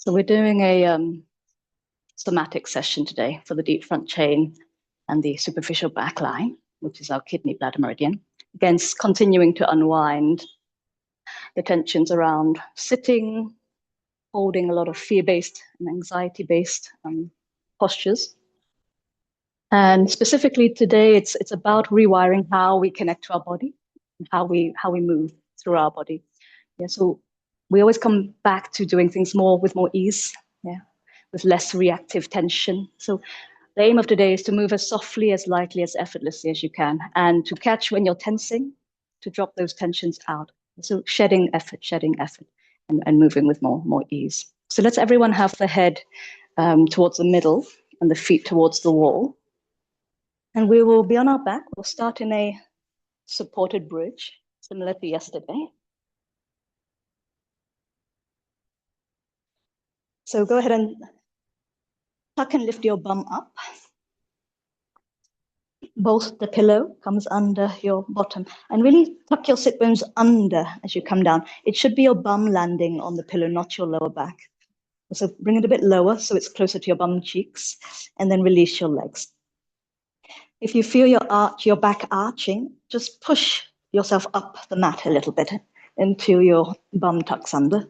So we're doing a somatic session today for the deep front chain and the superficial back line, which is our kidney bladder meridian. Again, continuing to unwind the tensions around sitting, holding a lot of fear-based and anxiety-based postures. And specifically today, it's about rewiring how we connect to our body and how we move through our body. Yeah, so we always come back to doing things with more ease, with less reactive tension. So the aim of today is to move as softly, as lightly, as effortlessly as you can, and to catch when you're tensing, to drop those tensions out. So shedding effort, and moving with more ease. So let's everyone have the head towards the middle and the feet towards the wall. And we will be on our back. We'll start in a supported bridge, similar to yesterday. So go ahead and tuck and lift your bum up. Both the pillow comes under your bottom, and really tuck your sit bones under as you come down. It should be your bum landing on the pillow, not your lower back. So bring it a bit lower so it's closer to your bum cheeks, and then release your legs. If you feel your back arching, just push yourself up the mat a little bit until your bum tucks under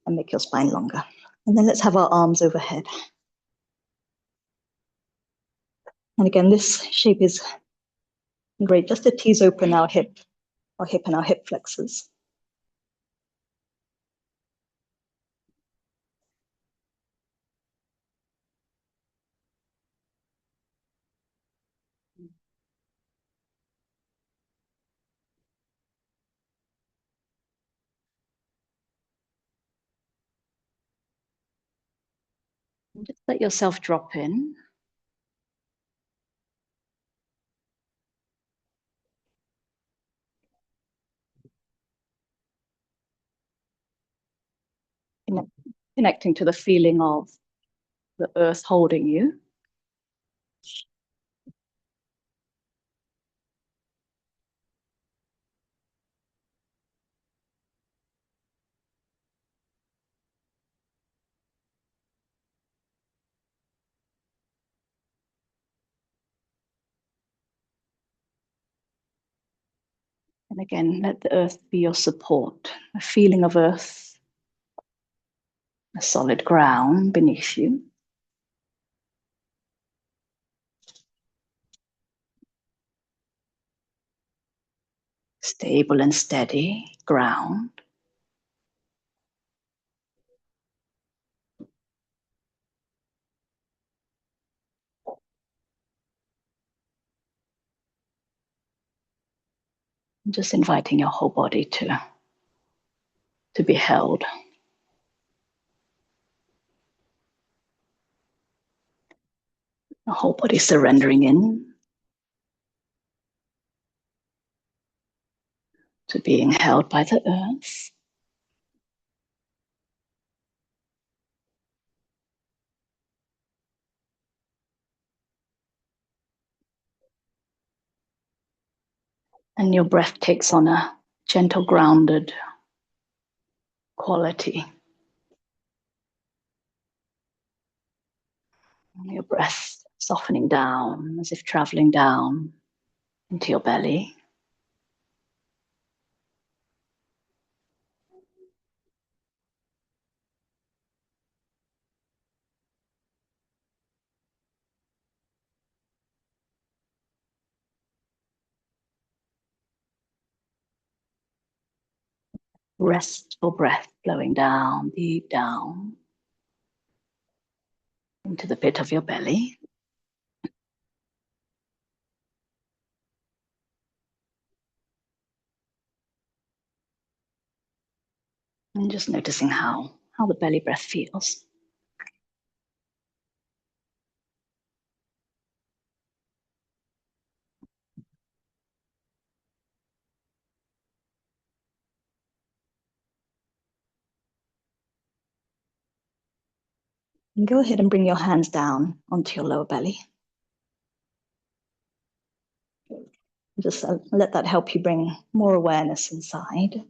and make your spine longer. And then let's have our arms overhead. And again, this shape is great, just to tease open our hip and our hip flexors. And just let yourself drop in. Connecting to the feeling of the earth holding you. And again, let the earth be your support, a feeling of earth, a solid ground beneath you. Stable and steady ground. Just inviting your whole body to be held. The whole body surrendering in to being held by the earth. And your breath takes on a gentle, grounded quality. And your breath softening down, as if traveling down into your belly. Restful breath flowing down, deep down into the pit of your belly. And just noticing how the belly breath feels. And go ahead and bring your hands down onto your lower belly. Just let that help you bring more awareness inside.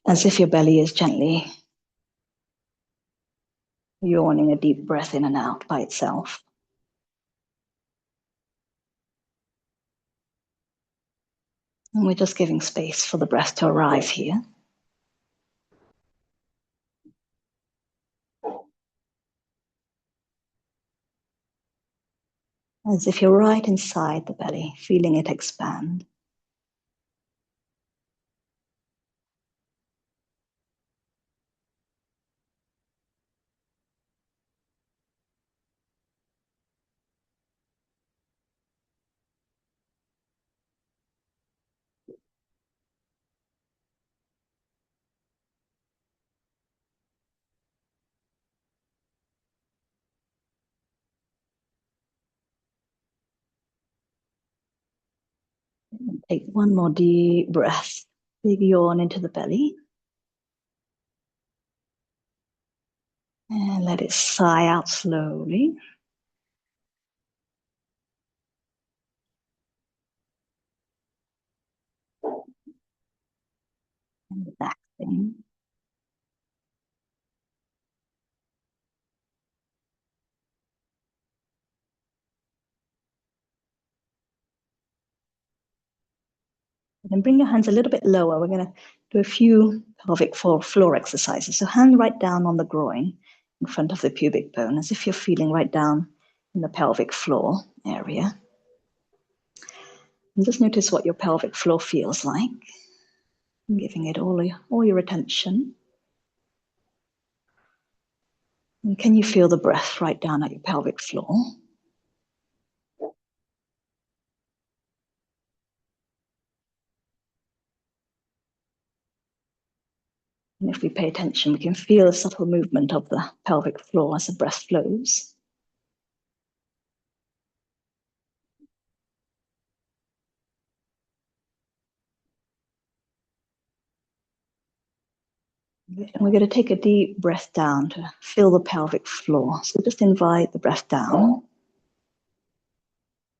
As if your belly is gently yawning a deep breath in and out by itself. And we're just giving space for the breath to arrive here. As if you're right inside the belly, feeling it expand. And take one more deep breath. Big yawn into the belly. And let it sigh out slowly. And relaxing. And then bring your hands a little bit lower. We're going to do a few pelvic floor exercises. So hand right down on the groin in front of the pubic bone, as if you're feeling right down in the pelvic floor area. And just notice what your pelvic floor feels like. Giving it all your attention. And can you feel the breath right down at your pelvic floor? And if we pay attention, we can feel the subtle movement of the pelvic floor as the breath flows. And we're going to take a deep breath down to fill the pelvic floor. So just invite the breath down.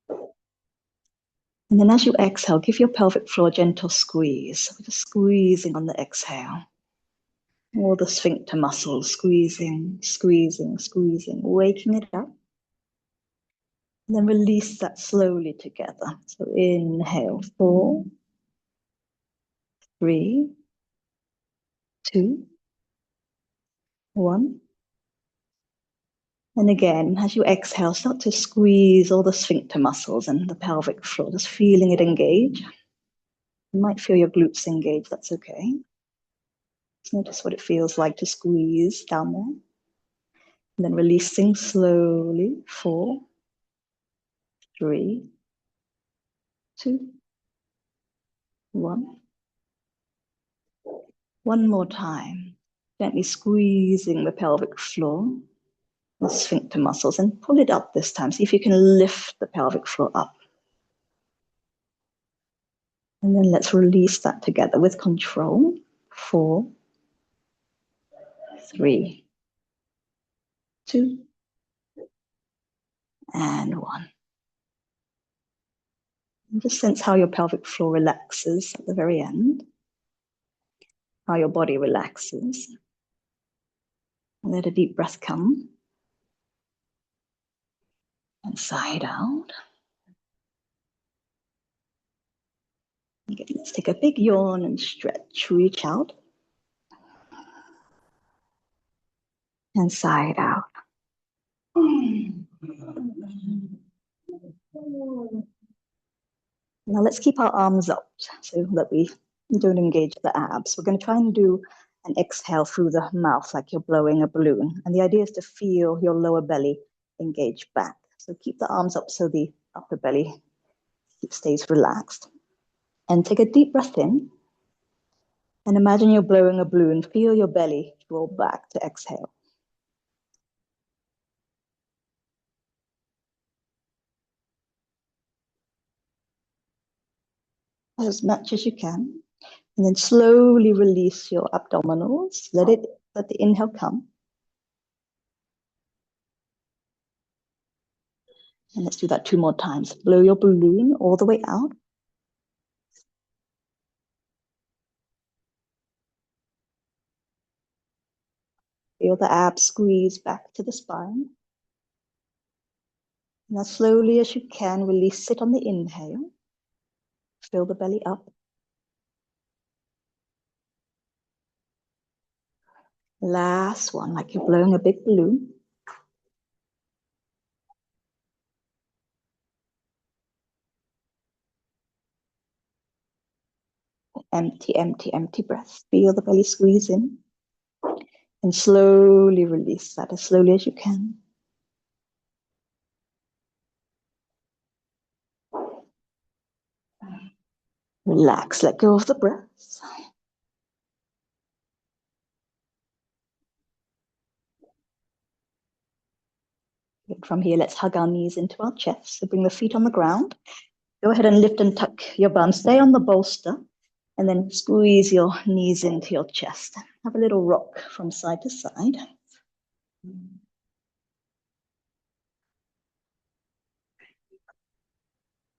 And then as you exhale, give your pelvic floor a gentle squeeze. So we're just squeezing on the exhale. All the sphincter muscles, squeezing, squeezing, squeezing, waking it up. And then release that slowly together. So inhale, 4, 3, 2, 1. And again, as you exhale, start to squeeze all the sphincter muscles and the pelvic floor, just feeling it engage. You might feel your glutes engage, that's okay. Just notice what it feels like to squeeze down there. And then releasing slowly, 4, 3, 2, 1. One more time, gently squeezing the pelvic floor, the sphincter muscles, and pull it up this time. See if you can lift the pelvic floor up. And then let's release that together with control. 4, 3, 2, and 1. And just sense how your pelvic floor relaxes at the very end, how your body relaxes. And let a deep breath come. And sigh it out. Okay, let's take a big yawn and stretch, reach out. And sigh it out. Now let's keep our arms up so that we don't engage the abs. We're going to try and do an exhale through the mouth like you're blowing a balloon. And the idea is to feel your lower belly engage back. So keep the arms up so the upper belly stays relaxed. And take a deep breath in. And imagine you're blowing a balloon. Feel your belly roll back to exhale. As much as you can. And then slowly release your abdominals. Let the inhale come. And let's do that 2 more times. Blow your balloon all the way out. Feel the abs squeeze back to the spine. Now slowly as you can, release it on the inhale. Fill the belly up. Last one, like you're blowing a big balloon. Empty, empty, empty breath. Feel the belly squeeze in. And slowly release that as slowly as you can. Relax, let go of the breath. From here, let's hug our knees into our chest. So bring the feet on the ground. Go ahead and lift and tuck your bum. Stay on the bolster. And then squeeze your knees into your chest. Have a little rock from side to side.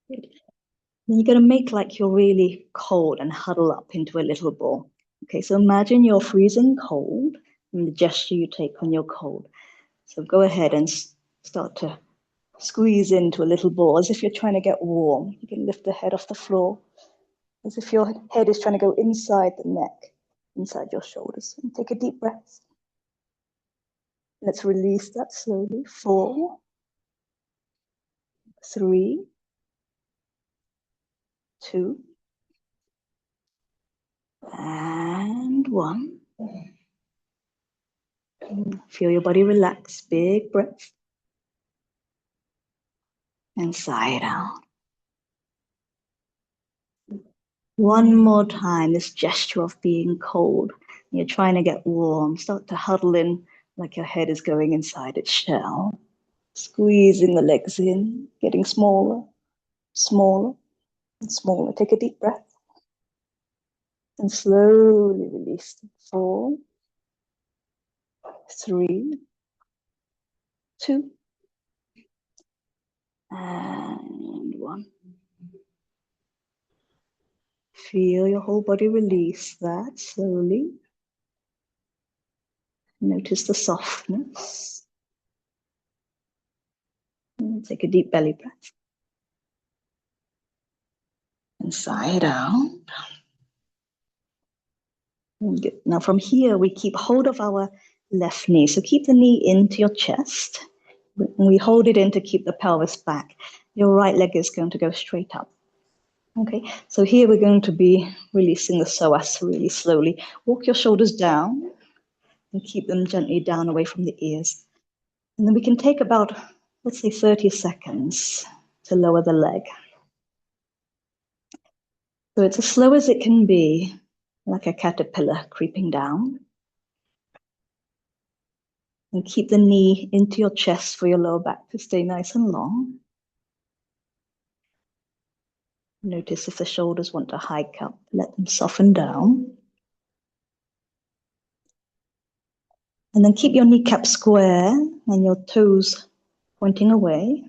Good. Then you're going to make like you're really cold and huddle up into a little ball. Okay, so imagine you're freezing cold and the gesture you take when you're cold. So go ahead and start to squeeze into a little ball as if you're trying to get warm. You can lift the head off the floor as if your head is trying to go inside the neck, inside your shoulders. And take a deep breath. Let's release that slowly. 4, 3, 2, and 1. Feel your body relax. Big breath. And sigh it out. One more time, this gesture of being cold. You're trying to get warm. Start to huddle in like your head is going inside its shell. Squeezing the legs in, getting smaller, smaller, and smaller. Take a deep breath. And slowly release. 4, 3, 2, and 1. Feel your whole body release that slowly. Notice the softness. And take a deep belly breath. And sigh it out. Good. Now from here, we keep hold of our left knee. So keep the knee into your chest. We hold it in to keep the pelvis back. Your right leg is going to go straight up. Okay, so here we're going to be releasing the psoas really slowly. Walk your shoulders down and keep them gently down away from the ears. And then we can take about, let's say 30 seconds to lower the leg. So it's as slow as it can be, like a caterpillar creeping down. And keep the knee into your chest for your lower back to stay nice and long. Notice if the shoulders want to hike up, let them soften down. And then keep your kneecap square and your toes pointing away.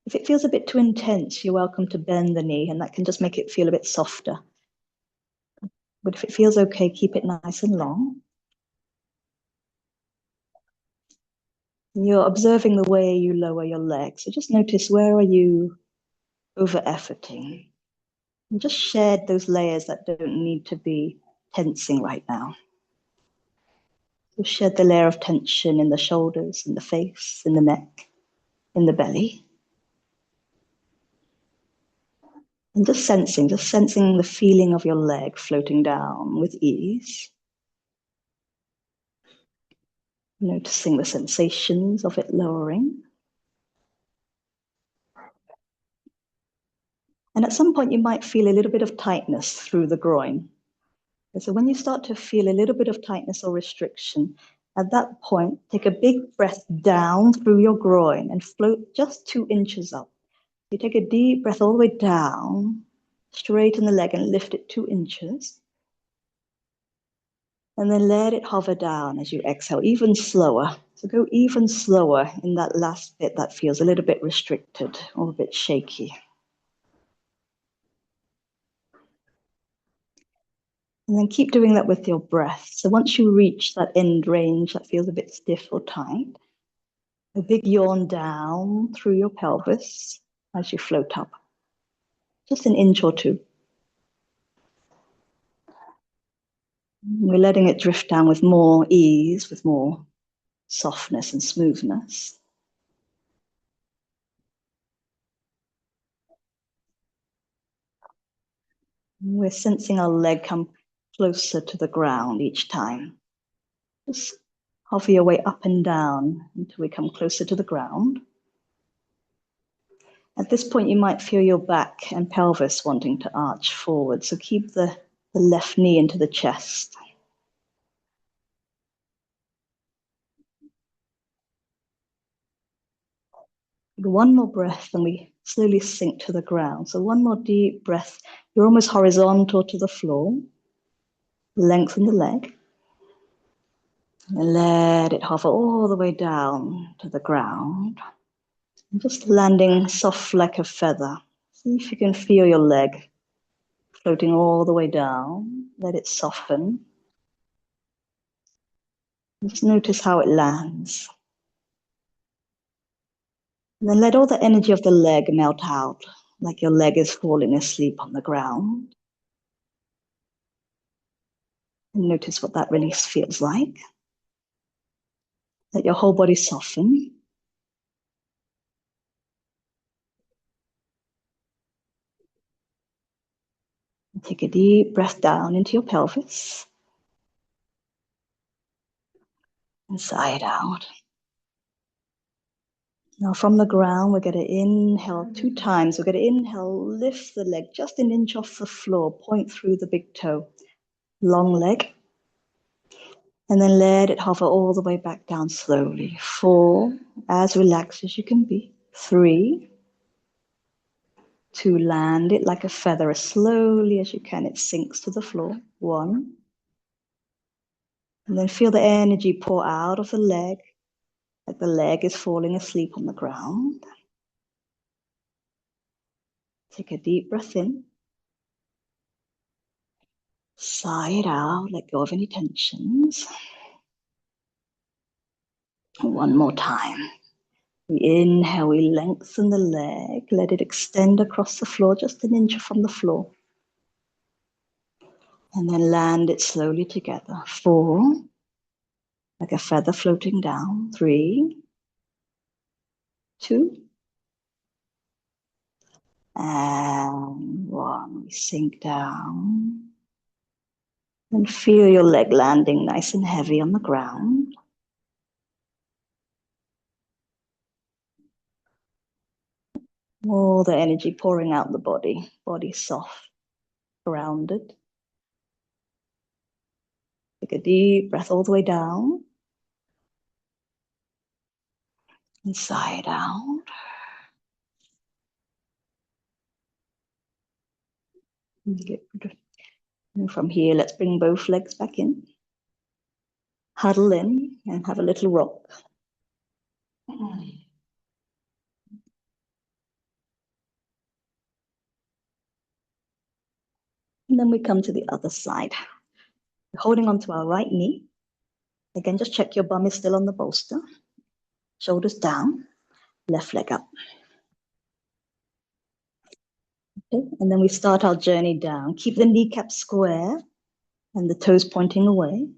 If it feels a bit too intense, you're welcome to bend the knee, and that can just make it feel a bit softer. But if it feels okay, keep it nice and long. And you're observing the way you lower your legs. So just notice, where are you over-efforting? And just shed those layers that don't need to be tensing right now. So shed the layer of tension in the shoulders, in the face, in the neck, in the belly. And just sensing the feeling of your leg floating down with ease. Noticing the sensations of it lowering. And at some point you might feel a little bit of tightness through the groin. And so when you start to feel a little bit of tightness or restriction, at that point, take a big breath down through your groin and float just 2 inches up. You take a deep breath all the way down, straighten the leg and lift it 2 inches. And then let it hover down as you exhale, even slower. So go even slower in that last bit that feels a little bit restricted or a bit shaky. And then keep doing that with your breath. So once you reach that end range that feels a bit stiff or tight, a big yawn down through your pelvis as you float up. Just an inch or two. We're letting it drift down with more ease, with more softness and smoothness. We're sensing our leg come closer to the ground each time. Just hover your way up and down until we come closer to the ground. At this point, you might feel your back and pelvis wanting to arch forward, so keep the left knee into the chest. One more breath and we slowly sink to the ground. So one more deep breath. You're almost horizontal to the floor. Lengthen the leg. And let it hover all the way down to the ground. And just landing soft like a feather. See if you can feel your leg floating all the way down. Let it soften. Just notice how it lands. And then let all the energy of the leg melt out, like your leg is falling asleep on the ground. And notice what that release feels like. Let your whole body soften. And take a deep breath down into your pelvis. And sigh it out. Now from the ground, we're going to inhale 2 times. We're going to inhale, lift the leg just an inch off the floor, point through the big toe. Long leg. And then let it hover all the way back down slowly. 4, as relaxed as you can be. 3, 2, land it like a feather as slowly as you can. It sinks to the floor. 1. And then feel the energy pour out of the leg, like the leg is falling asleep on the ground. Take a deep breath in. Sigh it out, let go of any tensions. One more time. We inhale, we lengthen the leg, let it extend across the floor, just an inch from the floor. And then land it slowly together. 4, like a feather floating down. 3, 2, and 1. We sink down. And feel your leg landing nice and heavy on the ground. All the energy pouring out the body. Body soft, grounded. Take a deep breath all the way down. And sigh it out. And from here, let's bring both legs back in. Huddle in and have a little rock. And then we come to the other side. We're holding onto our right knee. Again, just check your bum is still on the bolster. Shoulders down, left leg up. Okay, and then we start our journey down. Keep the kneecap square and the toes pointing away.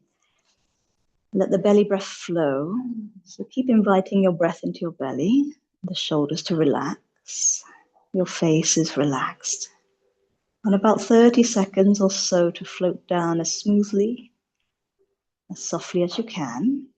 Let the belly breath flow. So keep inviting your breath into your belly, the shoulders to relax. Your face is relaxed. And about 30 seconds or so to float down as smoothly, as softly as you can.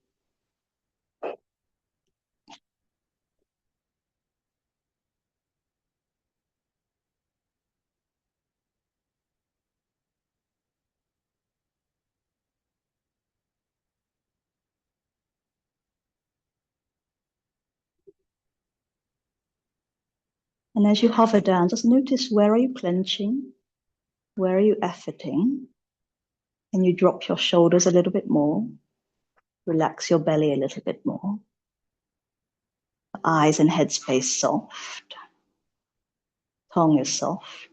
And as you hover down, just notice, where are you clenching? Where are you efforting? And you drop your shoulders a little bit more. Relax your belly a little bit more. Eyes and head space soft. Tongue is soft.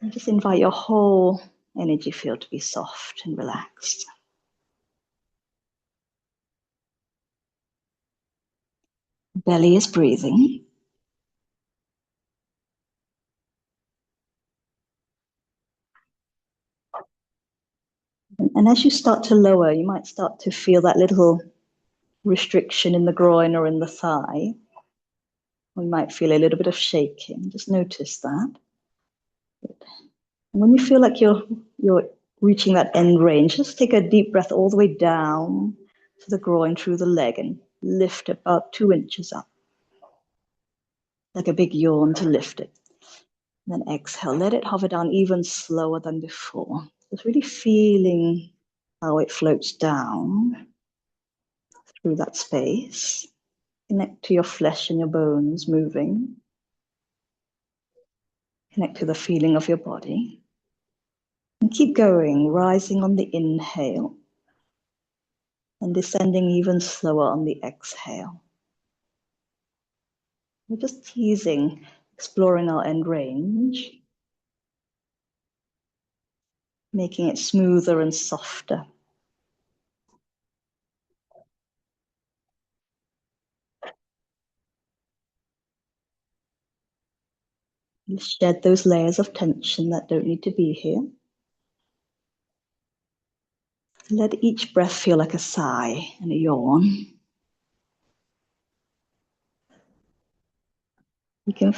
And just invite your whole energy field to be soft and relaxed. Belly is breathing. And as you start to lower, you might start to feel that little restriction in the groin or in the thigh. We might feel a little bit of shaking. Just notice that. And when you feel like you're reaching that end range, just take a deep breath all the way down to the groin through the leg and lift about 2 inches up. Like a big yawn to lift it. And then exhale, let it hover down even slower than before. Just really feeling how it floats down through that space. Connect to your flesh and your bones moving. Connect to the feeling of your body. And keep going, rising on the inhale and descending even slower on the exhale. We're just teasing, exploring our end range, making it smoother and softer. You shed those layers of tension that don't need to be here. Let each breath feel like a sigh and a yawn. You can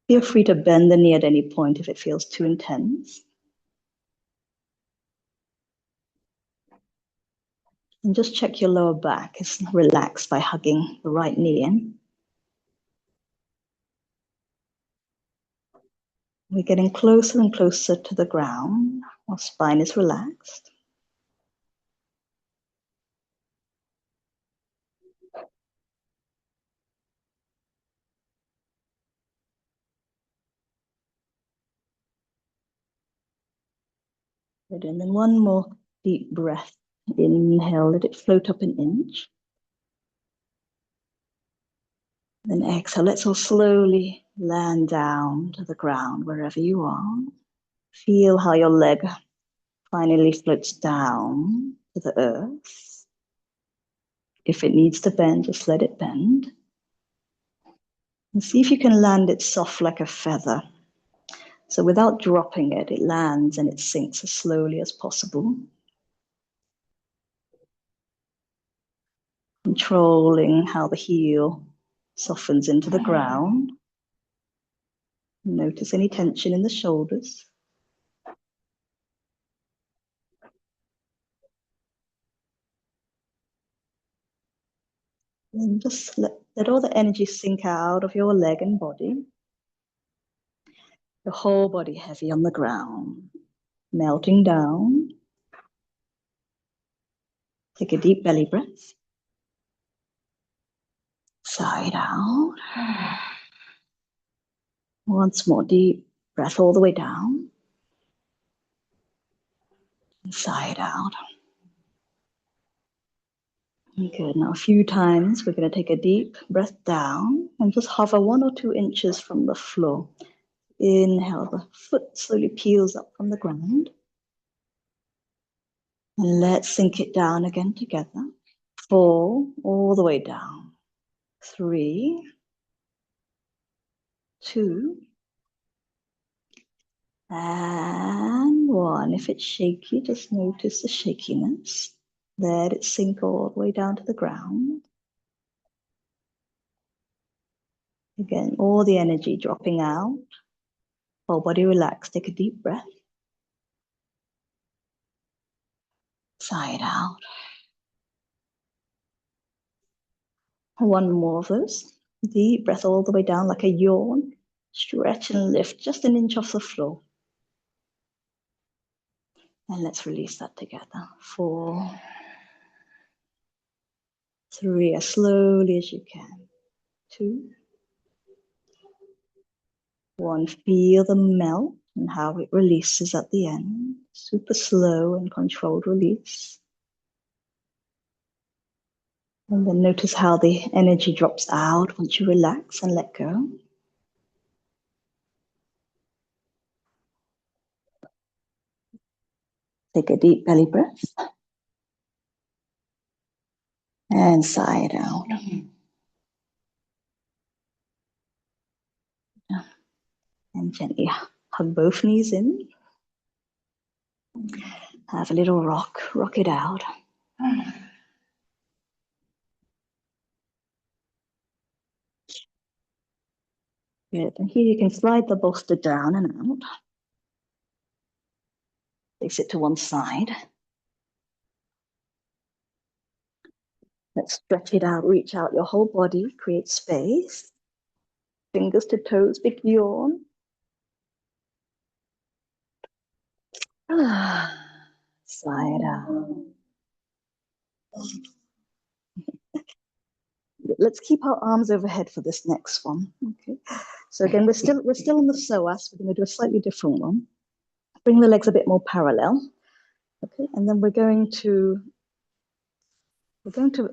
feel free to bend the knee at any point if it feels too intense. And just check your lower back is relaxed by hugging the right knee in. We're getting closer and closer to the ground. Our spine is relaxed. Good. And then one more deep breath. Inhale, let it float up an inch. Then exhale, let's all slowly land down to the ground wherever you are. Feel how your leg finally floats down to the earth. If it needs to bend, just let it bend. And see if you can land it soft like a feather. So without dropping it, it lands and it sinks as slowly as possible. Controlling how the heel softens into the ground. Notice any tension in the shoulders. And just let all the energy sink out of your leg and body. Your whole body heavy on the ground, melting down. Take a deep belly breath. Side out. Once more, deep breath all the way down. Side out. Good. Now a few times we're going to take a deep breath down and just hover 1 or 2 inches from the floor. Inhale, the foot slowly peels up from the ground. And let's sink it down again together. 4, all the way down. 3, 2, and 1. If it's shaky, just notice the shakiness. Let it sink all the way down to the ground. Again, all the energy dropping out. Whole body relaxed. Take a deep breath. Side out. 1 more of those. Deep breath all the way down like a yawn. Stretch and lift just an inch off the floor. And let's release that together. 4, 3, as slowly as you can. 2, 1. Feel the melt and how it releases at the end. Super slow and controlled release. And then notice how the energy drops out once you relax and let go. Take a deep belly breath. And sigh it out. And gently hug both knees in. Have a little rock it out. Good. And here you can slide the bolster down and out. Place it to one side. Let's stretch it out, reach out your whole body, create space. Fingers to toes, big yawn. Slide out. Let's keep our arms overhead for this next one. Okay. So again, we're still on the psoas. We're going to do a slightly different one. Bring the legs a bit more parallel. Okay, and then we're going to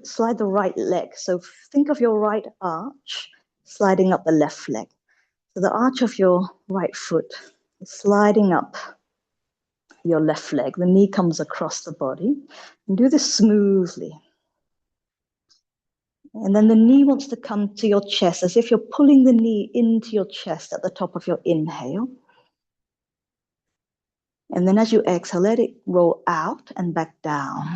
slide the right leg. So think of your right arch sliding up the left leg. So the arch of your right foot is sliding up your left leg. The knee comes across the body. And do this smoothly. And then the knee wants to come to your chest as if you're pulling the knee into your chest at the top of your inhale. And then as you exhale, let it roll out and back down.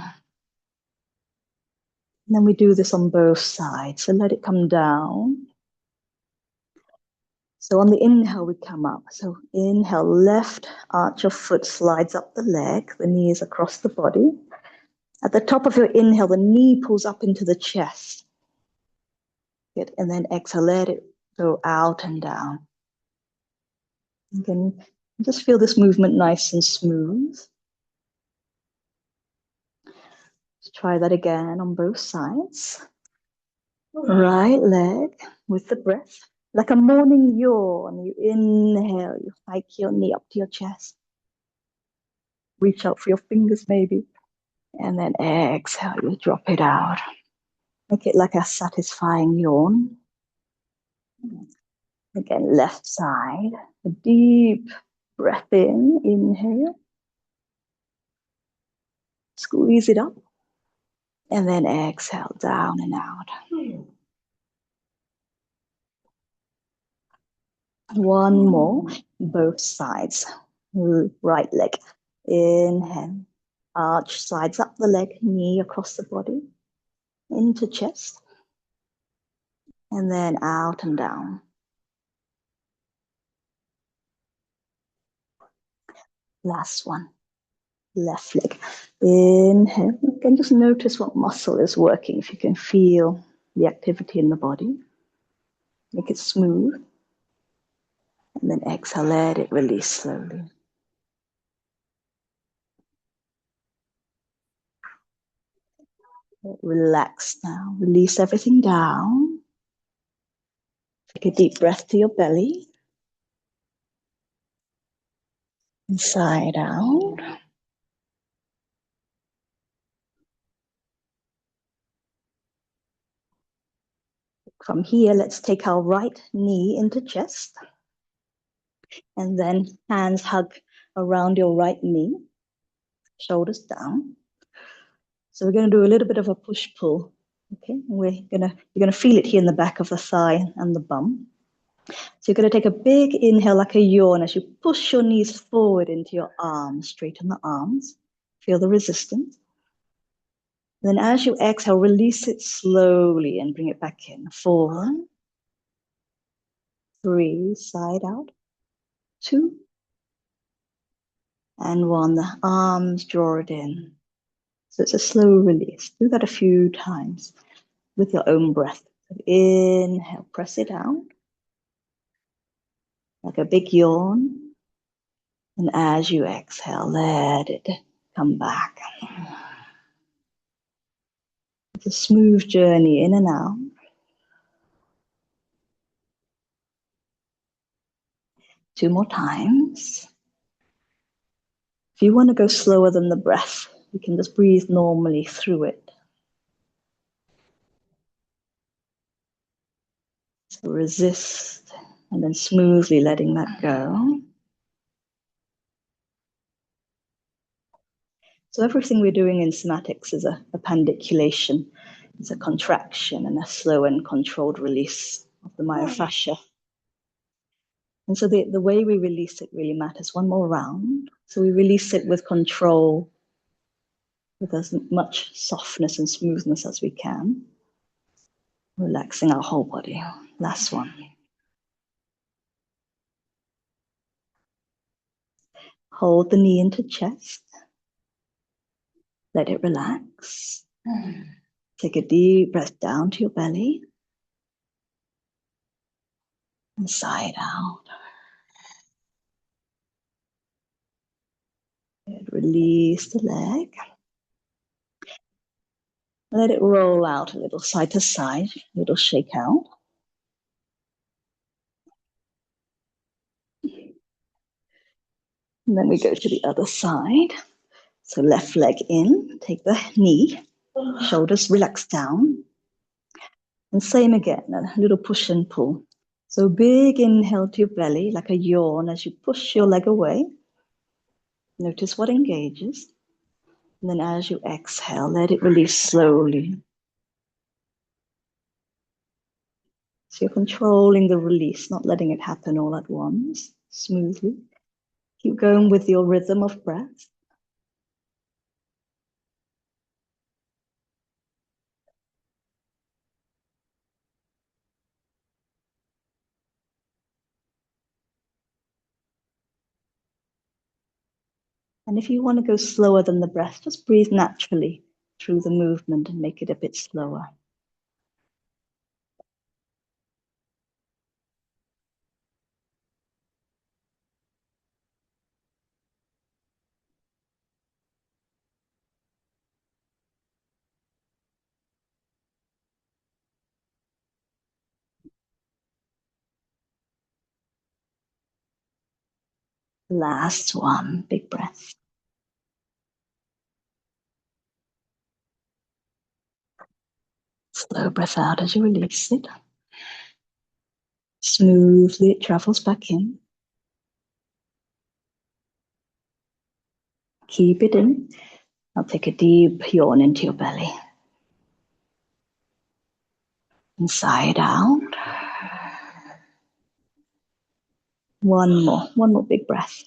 And then we do this on both sides. So let it come down. So on the inhale, we come up. So inhale, left arch of foot slides up the leg. The knee is across the body. At the top of your inhale, the knee pulls up into the chest. Good. And then exhale, let it go out and down. Again, just feel this movement nice and smooth. Let's try that again on both sides. Right leg with the breath. Like a morning yawn, you inhale, you hike your knee up to your chest. Reach out for your fingers maybe. And then exhale, you drop it out. Make it like a satisfying yawn. Again, left side. A deep breath in, inhale. Squeeze it up. And then exhale, down and out. One more, both sides. Right leg. Inhale. Arch, sides up the leg, knee across the body. Into chest. And then out and down. Last one. Left leg. Inhale. You can just notice what muscle is working. If you can feel the activity in the body. Make it smooth. And then exhale, let it release slowly. Relax now. Release everything down. Take a deep breath to your belly. Inside out. From here, let's take our right knee into chest. And then hands hug around your right knee. Shoulders down. So we're going to do a little bit of a push-pull. Okay, you're gonna feel it here in the back of the thigh and the bum. So you're going to take a big inhale like a yawn as you push your knees forward into your arms, straighten the arms. Feel the resistance. Then as you exhale, release it slowly and bring it back in. 4, 3, side out. 2, and 1. The arms draw it in. So it's a slow release. Do that a few times with your own breath. Inhale, press it out. Like a big yawn. And as you exhale, let it come back. It's a smooth journey in and out. Two more times. If you want to go slower than the breath, you can just breathe normally through it. So resist and then smoothly letting that go. So everything we're doing in somatics is a pandiculation. It's a contraction and a slow and controlled release of the myofascia. And so the way we release it really matters. One more round. So we release it with control, with as much softness and smoothness as we can. Relaxing our whole body. Last one. Hold the knee into chest. Let it relax. Take a deep breath down to your belly. And sigh it out. And release the leg. Let it roll out a little side to side, a little shake out. And then we go to the other side. So left leg in, take the knee, shoulders relax down. And same again, a little push and pull. So big inhale to your belly, like a yawn as you push your leg away. Notice what engages. And then as you exhale, let it release slowly. So you're controlling the release, not letting it happen all at once, smoothly. Keep going with your rhythm of breath. And if you want to go slower than the breath, just breathe naturally through the movement and make it a bit slower. Last one, big breath. Slow breath out as you release it. Smoothly it travels back in. Keep it in. Now take a deep yawn into your belly. And sigh it out. One more big breath.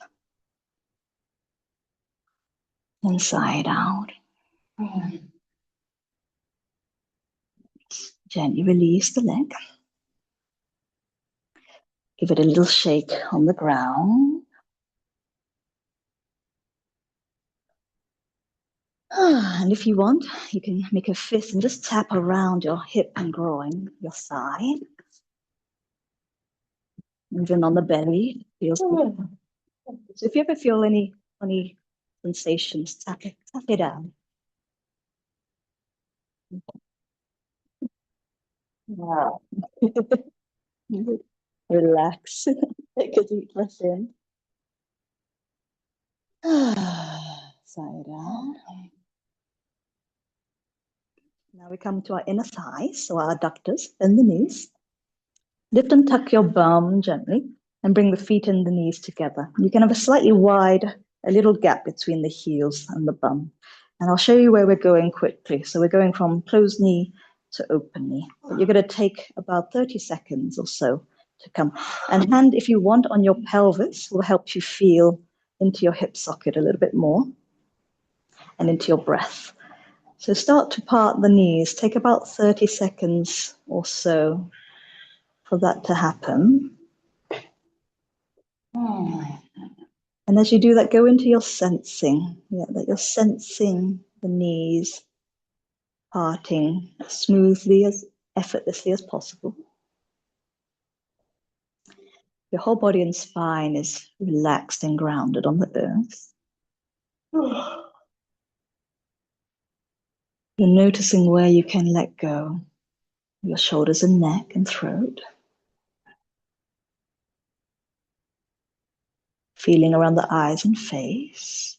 And sigh it out. Gently release the leg. Give it a little shake on the ground. And if you want, you can make a fist and just tap around your hip and groin, your side. Even on the belly, it feels good. So if you ever feel any funny sensations, tap it out. Wow. Relax. Take a deep breath in. Sigh it out. Now we come to our inner thighs, so our adductors, bend the knees. Lift and tuck your bum gently and bring the feet and the knees together. You can have a slightly wide, a little gap between the heels and the bum. And I'll show you where we're going quickly. So we're going from closed knee to open knee. But you're going to take about 30 seconds or so to come. And hand, if you want, on your pelvis will help you feel into your hip socket a little bit more and into your breath. So start to part the knees. Take about 30 seconds or so for that to happen. And as you do that, go into your sensing, that you're sensing the knees parting as smoothly, as effortlessly as possible. Your whole body and spine is relaxed and grounded on the earth. You're noticing where you can let go, your shoulders and neck and throat. Feeling around the eyes and face.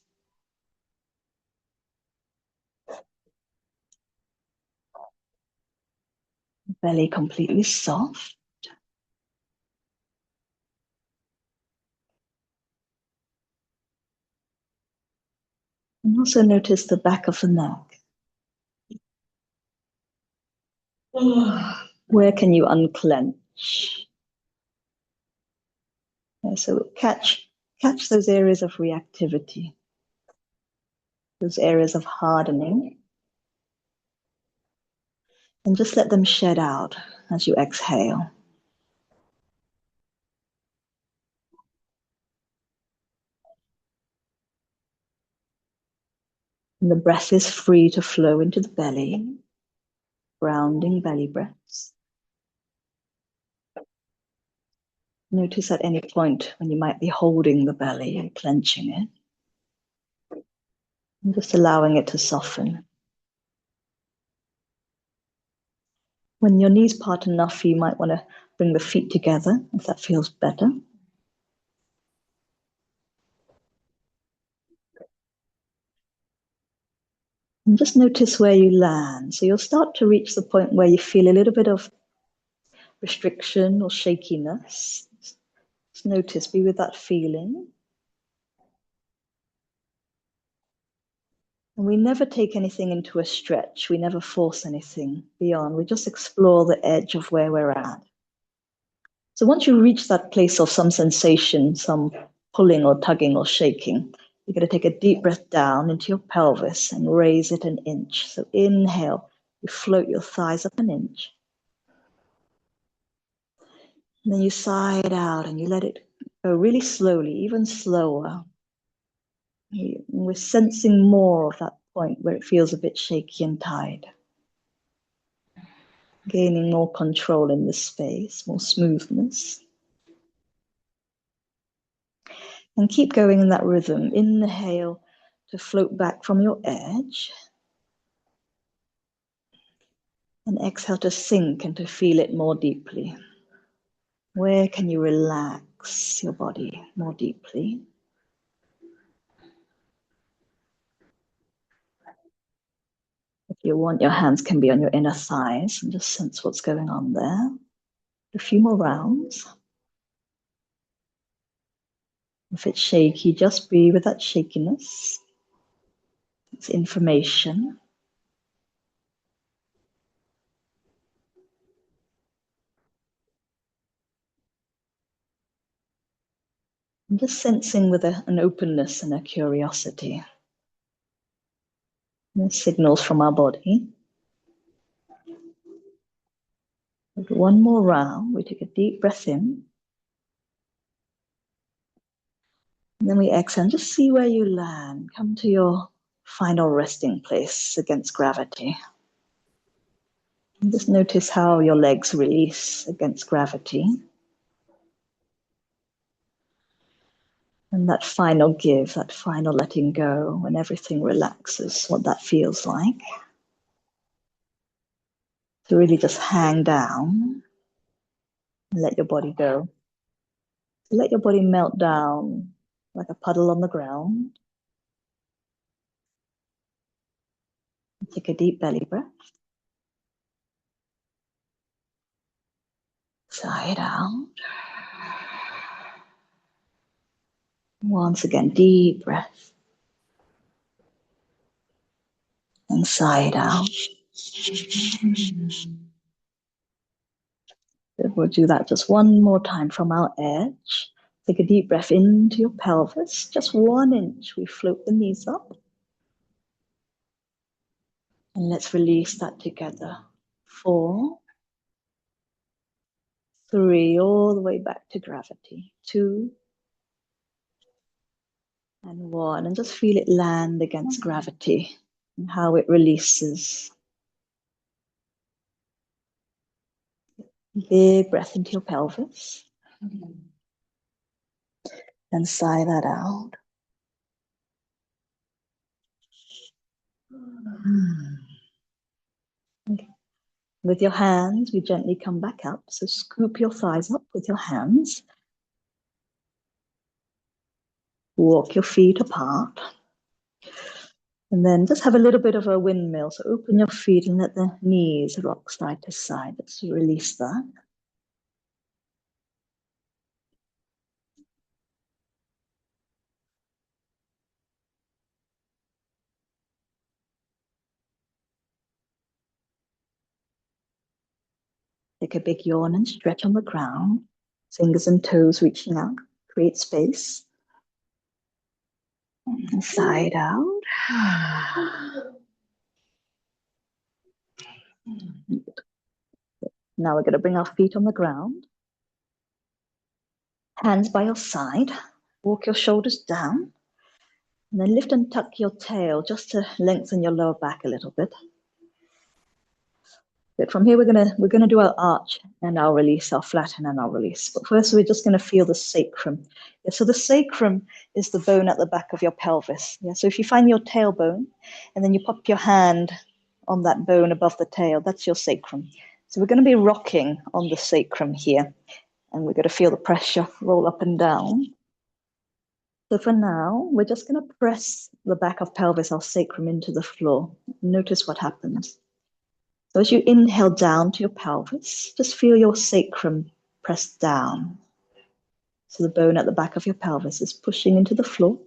Belly completely soft. And also notice the back of the neck. Where can you unclench? So catch those areas of reactivity, those areas of hardening, and just let them shed out as you exhale. And the breath is free to flow into the belly, grounding belly breaths. Notice at any point when you might be holding the belly and clenching it, and just allowing it to soften. When your knees part enough, you might want to bring the feet together if that feels better. And just notice where you land. So you'll start to reach the point where you feel a little bit of restriction or shakiness. Just notice, be with that feeling. And we never take anything into a stretch. We never force anything beyond. We just explore the edge of where we're at. So once you reach that place of some sensation, some pulling or tugging or shaking, you're going to take a deep breath down into your pelvis and raise it an inch. So inhale, you float your thighs up an inch. And then you sigh it out and you let it go really slowly, even slower. We're sensing more of that point where it feels a bit shaky and tight. Gaining more control in the space, more smoothness. And keep going in that rhythm. Inhale to float back from your edge. And exhale to sink and to feel it more deeply. Where can you relax your body more deeply? If you want, your hands can be on your inner thighs and just sense what's going on there. A few more rounds. If it's shaky, just be with that shakiness. It's information. And just sensing with an openness and a curiosity. And signals from our body. One more round. We take a deep breath in. And then we exhale and just see where you land. Come to your final resting place against gravity. And just notice how your legs release against gravity. And that final give, that final letting go, when everything relaxes, what that feels like. To really just hang down and let your body go. To let your body melt down like a puddle on the ground. Take a deep belly breath. Sigh it out. Once again, deep breath. And sigh it out. We'll do that just one more time from our edge. Take a deep breath into your pelvis. Just 1 inch. We float the knees up. And let's release that together. 4, 3, all the way back to gravity. 2, and 1. And just feel it land against gravity and how it releases. Big breath into your pelvis. And sigh that out. Okay. With your hands, we gently come back up. So scoop your thighs up with your hands. Walk your feet apart. And then just have a little bit of a windmill. So open your feet and let the knees rock side to side. Let's release that. Take a big yawn and stretch on the ground. Fingers and toes reaching out. Create space. Inside out. Now we're going to bring our feet on the ground. Hands by your side. Walk your shoulders down. And then lift and tuck your tail just to lengthen your lower back a little bit. But from here, we're gonna do our arch and our release, our flatten and our release. But first, we're just gonna feel the sacrum. Yeah, so the sacrum is the bone at the back of your pelvis. Yeah, so if you find your tailbone, and then you pop your hand on that bone above the tail, that's your sacrum. So we're gonna be rocking on the sacrum here, and we're gonna feel the pressure roll up and down. So for now, we're just gonna press the back of pelvis, our sacrum, into the floor. Notice what happens. So as you inhale down to your pelvis, just feel your sacrum press down. So the bone at the back of your pelvis is pushing into the floor.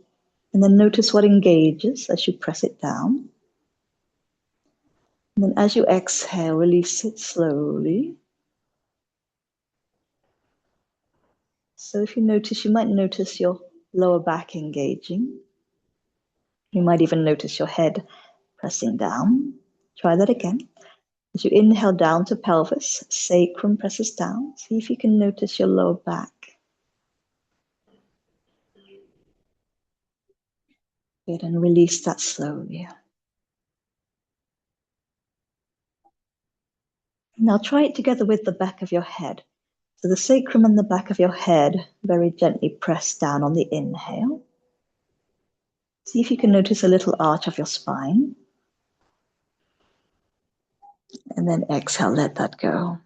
And then notice what engages as you press it down. And then as you exhale, release it slowly. So if you notice, you might notice your lower back engaging. You might even notice your head pressing down. Try that again. As you inhale down to pelvis, sacrum presses down. See if you can notice your lower back. Good, and release that slowly. Now try it together with the back of your head. So the sacrum and the back of your head very gently press down on the inhale. See if you can notice a little arch of your spine. And then exhale, let that go.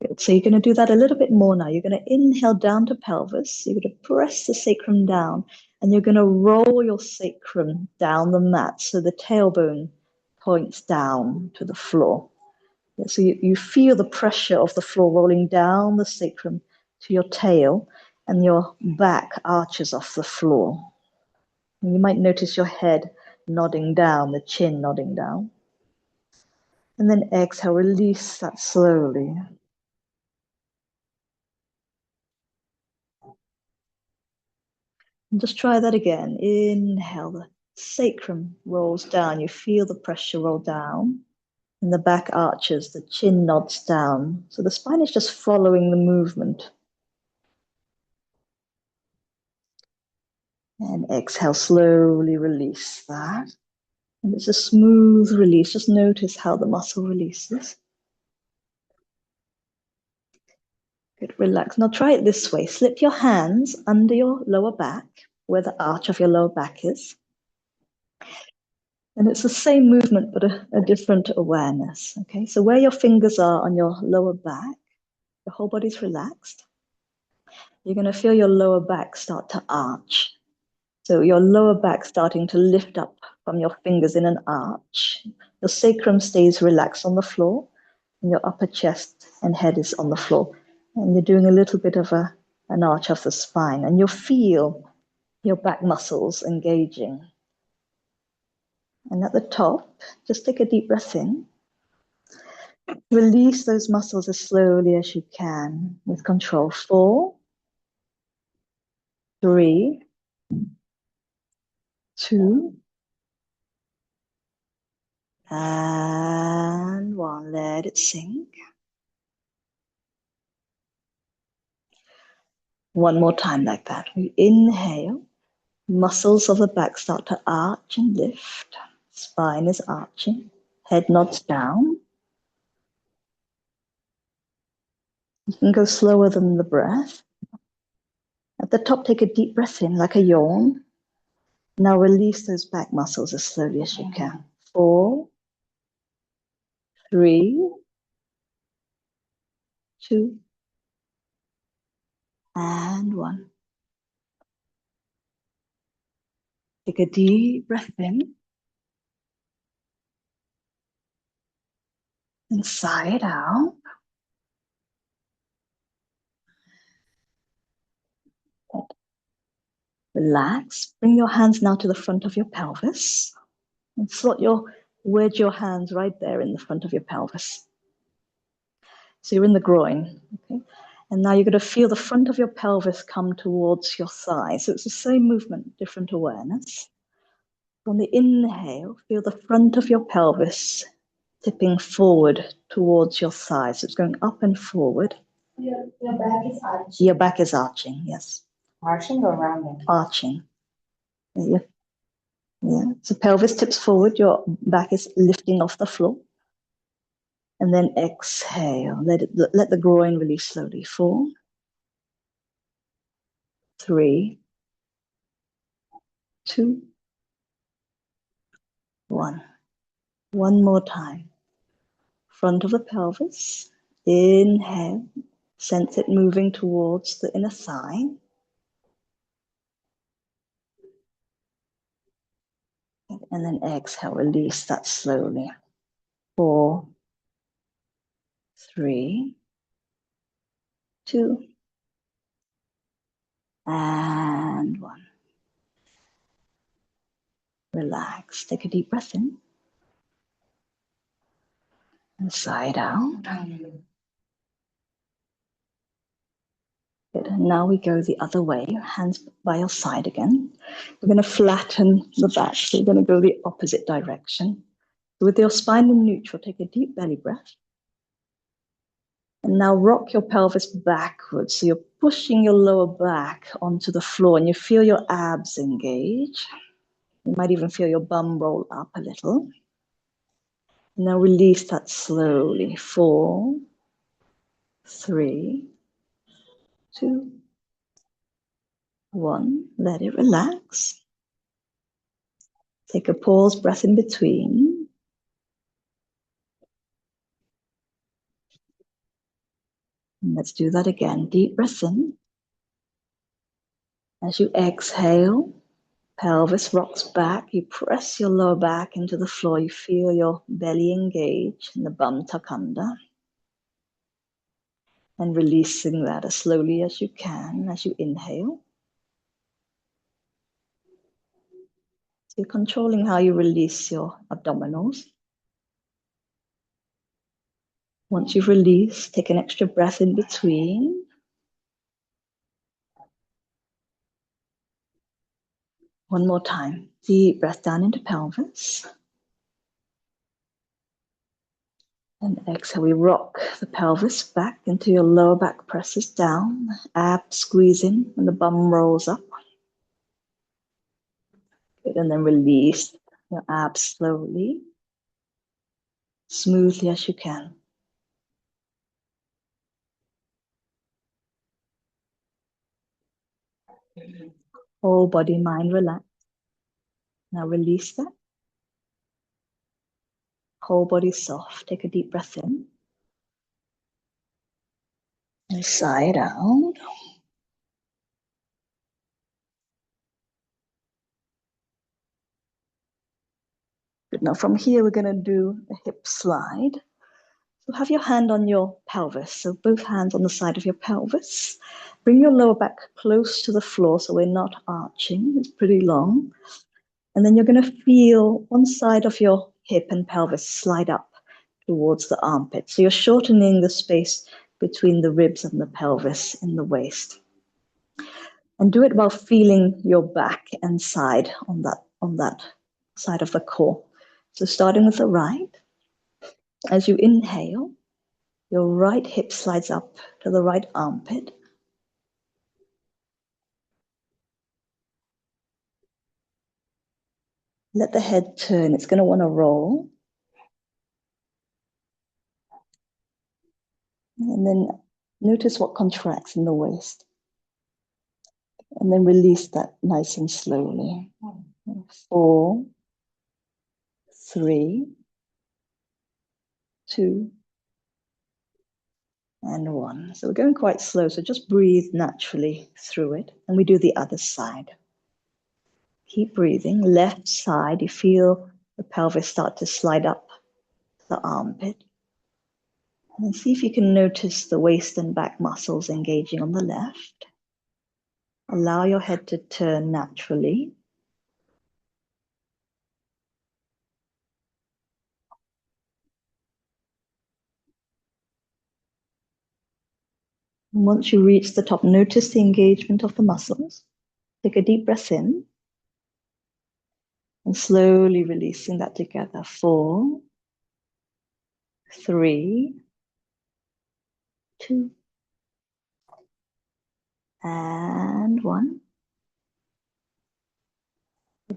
Good. So you're going to do that a little bit more now. You're going to inhale down to pelvis. You're going to press the sacrum down, and you're going to roll your sacrum down the mat so the tailbone points down to the floor. So you feel the pressure of the floor rolling down the sacrum to your tail, and your back arches off the floor. And you might notice your head nodding down, the chin nodding down. And then exhale, release that slowly. And just try that again. Inhale, the sacrum rolls down. You feel the pressure roll down. And the back arches, the chin nods down. So the spine is just following the movement. And exhale, slowly release that. And it's a smooth release. Just notice how the muscle releases. Good, relax. Now try it this way. Slip your hands under your lower back, where the arch of your lower back is. And it's the same movement, but a different awareness. Okay, so where your fingers are on your lower back, the whole body's relaxed. You're going to feel your lower back start to arch. So your lower back starting to lift up from your fingers in an arch. Your sacrum stays relaxed on the floor, and your upper chest and head is on the floor. And you're doing a little bit of an arch of the spine, and you'll feel your back muscles engaging. And at the top, just take a deep breath in. Release those muscles as slowly as you can with control. 4, 3, 2, and 1. Let it sink. One more time like that. We inhale. Muscles of the back start to arch and lift. Spine is arching. Head nods down. You can go slower than the breath. At the top, take a deep breath in like a yawn. Now release those back muscles as slowly as you can. 4, 3, 2, and 1. Take a deep breath in and sigh it out. Relax. Bring your hands now to the front of your pelvis and wedge your hands right there in the front of your pelvis. So you're in the groin, okay? And now you're going to feel the front of your pelvis come towards your thigh. So it's the same movement, different awareness. On the inhale, feel the front of your pelvis tipping forward towards your thigh. So it's going up and forward. Your back is arching. Your back is arching, yes. Arching or rounding? Arching. Yeah. So pelvis tips forward, your back is lifting off the floor. And then exhale. Let the groin release slowly. 4, 3, 2, 1. One more time. Front of the pelvis. Inhale. Sense it moving towards the inner thigh. And then exhale. Release that slowly. 4, 3, 2, and 1. Relax. Take a deep breath in. And sigh out. Good. And now we go the other way, hands by your side again. We're going to flatten the back, so you're going to go the opposite direction. With your spine in neutral, take a deep belly breath. And now rock your pelvis backwards. So you're pushing your lower back onto the floor and you feel your abs engage. You might even feel your bum roll up a little. And now release that slowly. 4, 3, 2, 1. Let it relax. Take a pause, breath in between. And let's do that again. Deep breath in. As you exhale, pelvis rocks back. You press your lower back into the floor. You feel your belly engage and the bum tuck under. And releasing that as slowly as you can as you inhale. So you're controlling how you release your abdominals. Once you've released, take an extra breath in between. One more time. Deep breath down into pelvis. And exhale, we rock the pelvis back into your lower back presses down. Abs squeeze in and the bum rolls up. Good, and then release your abs slowly, smoothly as you can. Whole body, mind relax. Now release that. Whole body soft. Take a deep breath in. And sigh it out. Good. Now from here, we're going to do a hip slide. So have your hand on your pelvis. So both hands on the side of your pelvis. Bring your lower back close to the floor so we're not arching. It's pretty long. And then you're going to feel one side of your hip and pelvis slide up towards the armpit. So you're shortening the space between the ribs and the pelvis in the waist. And do it while feeling your back and side on that side of the core. So starting with the right, as you inhale, your right hip slides up to the right armpit. Let the head turn. It's going to want to roll. And then notice what contracts in the waist. And then release that nice and slowly. 4, 3, 2, and 1. So we're going quite slow. So just breathe naturally through it. And we do the other side. Keep breathing. Left side, you feel the pelvis start to slide up the armpit. And see if you can notice the waist and back muscles engaging on the left. Allow your head to turn naturally. And once you reach the top, notice the engagement of the muscles. Take a deep breath in. And slowly releasing that together. 4, 3, 2, and 1.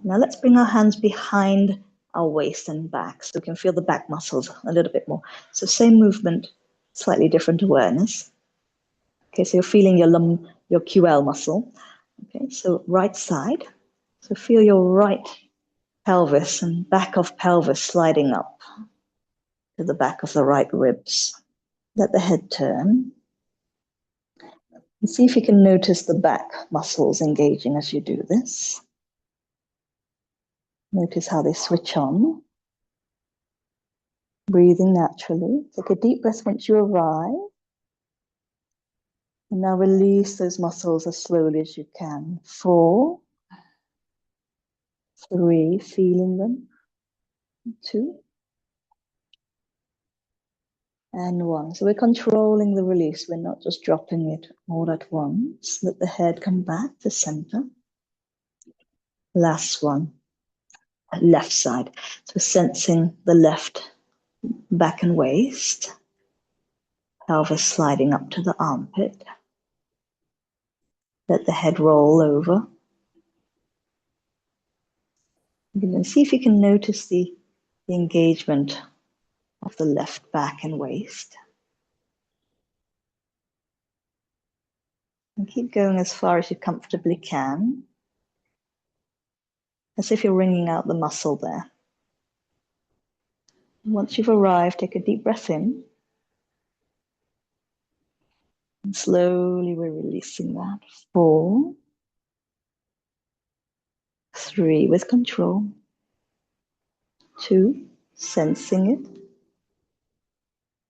Now let's bring our hands behind our waist and back so we can feel the back muscles a little bit more. So same movement, slightly different awareness. Okay, so you're feeling your QL muscle. Okay, so right side. So feel your right pelvis and back of pelvis sliding up to the back of the right ribs. Let the head turn. And see if you can notice the back muscles engaging as you do this. Notice how they switch on. Breathing naturally. Take a deep breath once you arrive. And now release those muscles as slowly as you can. 4, 3, feeling them. 2, and 1. So we're controlling the release. We're not just dropping it all at once. Let the head come back to center. Last one. Left side. So sensing the left back and waist. Pelvis sliding up to the armpit. Let the head roll over. You can see if you can notice the engagement of the left back and waist. And keep going as far as you comfortably can. As if you're wringing out the muscle there. Once you've arrived, take a deep breath in. And slowly we're releasing that. 4, 3 with control. 2, sensing it.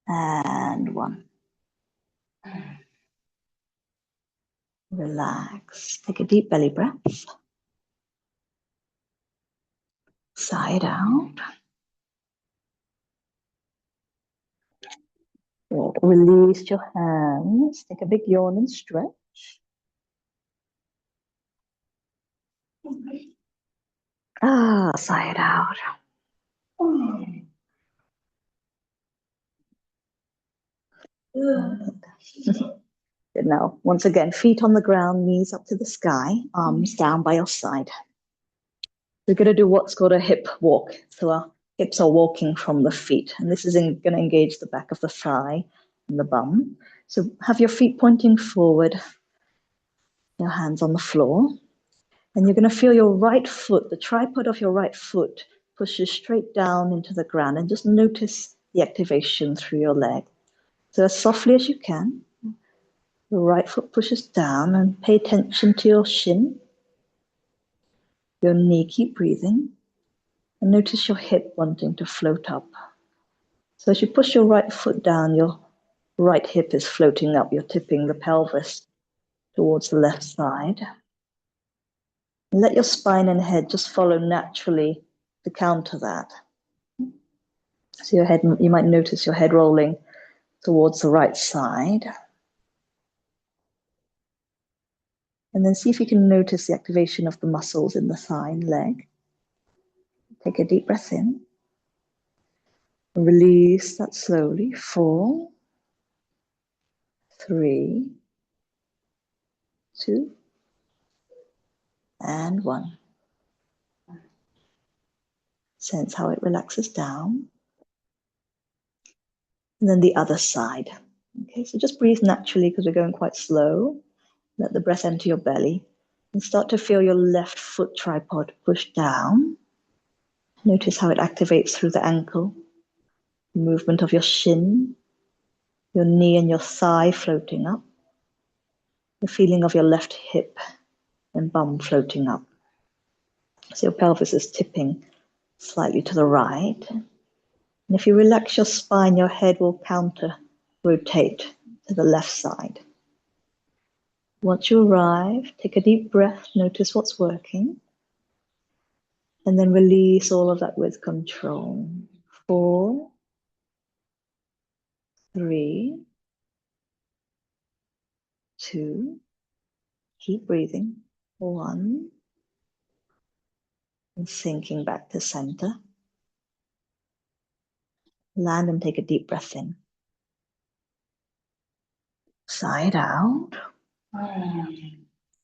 And 1. Relax. Take a deep belly breath. Side out. Good. Release your hands. Take a big yawn and stretch. Side out. Good. Now, once again, feet on the ground, knees up to the sky, arms down by your side. We're going to do what's called a hip walk. So our hips are walking from the feet, and this is going to engage the back of the thigh and the bum. So have your feet pointing forward, your hands on the floor, and you're going to feel your right foot, the tripod of your right foot, pushes straight down into the ground, and just notice the activation through your leg. So as softly as you can, the right foot pushes down, and pay attention to your shin, your knee. Keep breathing, and notice your hip wanting to float up. So as you push your right foot down, your right hip is floating up. You're tipping the pelvis towards the left side. And let your spine and head just follow naturally to counter that. So your head, you might notice your head rolling towards the right side. And then see if you can notice the activation of the muscles in the thigh and leg. Take a deep breath in. Release that slowly. 4, 3, 2, and 1. Sense how it relaxes down. And then the other side. Okay, so just breathe naturally because we're going quite slow. Let the breath enter your belly. And start to feel your left foot tripod push down. Notice how it activates through the ankle. The movement of your shin, your knee and your thigh floating up. The feeling of your left hip and bum floating up. So your pelvis is tipping slightly to the right. And if you relax your spine, your head will counter rotate to the left side. Once you arrive, take a deep breath, notice what's working, and then release all of that with control. 4, 3, 2, keep breathing. 1, and sinking back to center. Land and take a deep breath in. Side out.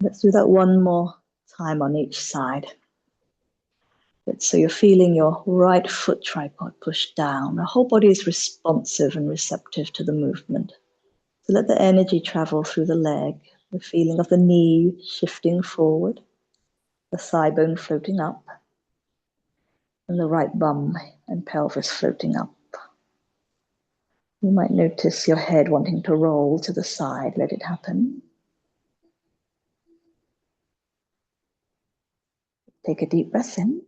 Let's do that one more time on each side. So you're feeling your right foot tripod pushed down. The whole body is responsive and receptive to the movement. So let the energy travel through the leg, the feeling of the knee shifting forward, the thigh bone floating up, and the right bum and pelvis floating up. You might notice your head wanting to roll to the side. Let it happen. Take a deep breath in.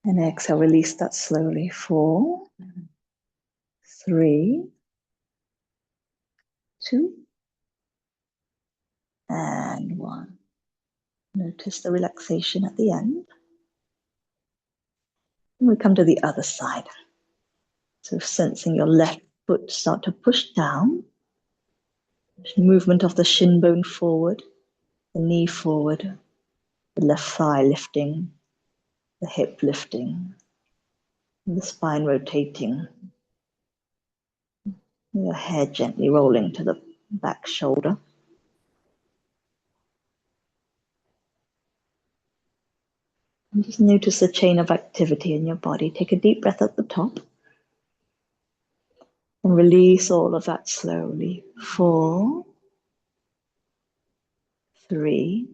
And exhale, release that slowly. 4, 3, 2, and 1. Notice the relaxation at the end. And we come to the other side. So sensing your left foot start to push down. Movement of the shin bone forward, the knee forward, the left thigh lifting, the hip lifting, and the spine rotating. Your head gently rolling to the back shoulder. And just notice the chain of activity in your body. Take a deep breath at the top. And release all of that slowly. 4, 3,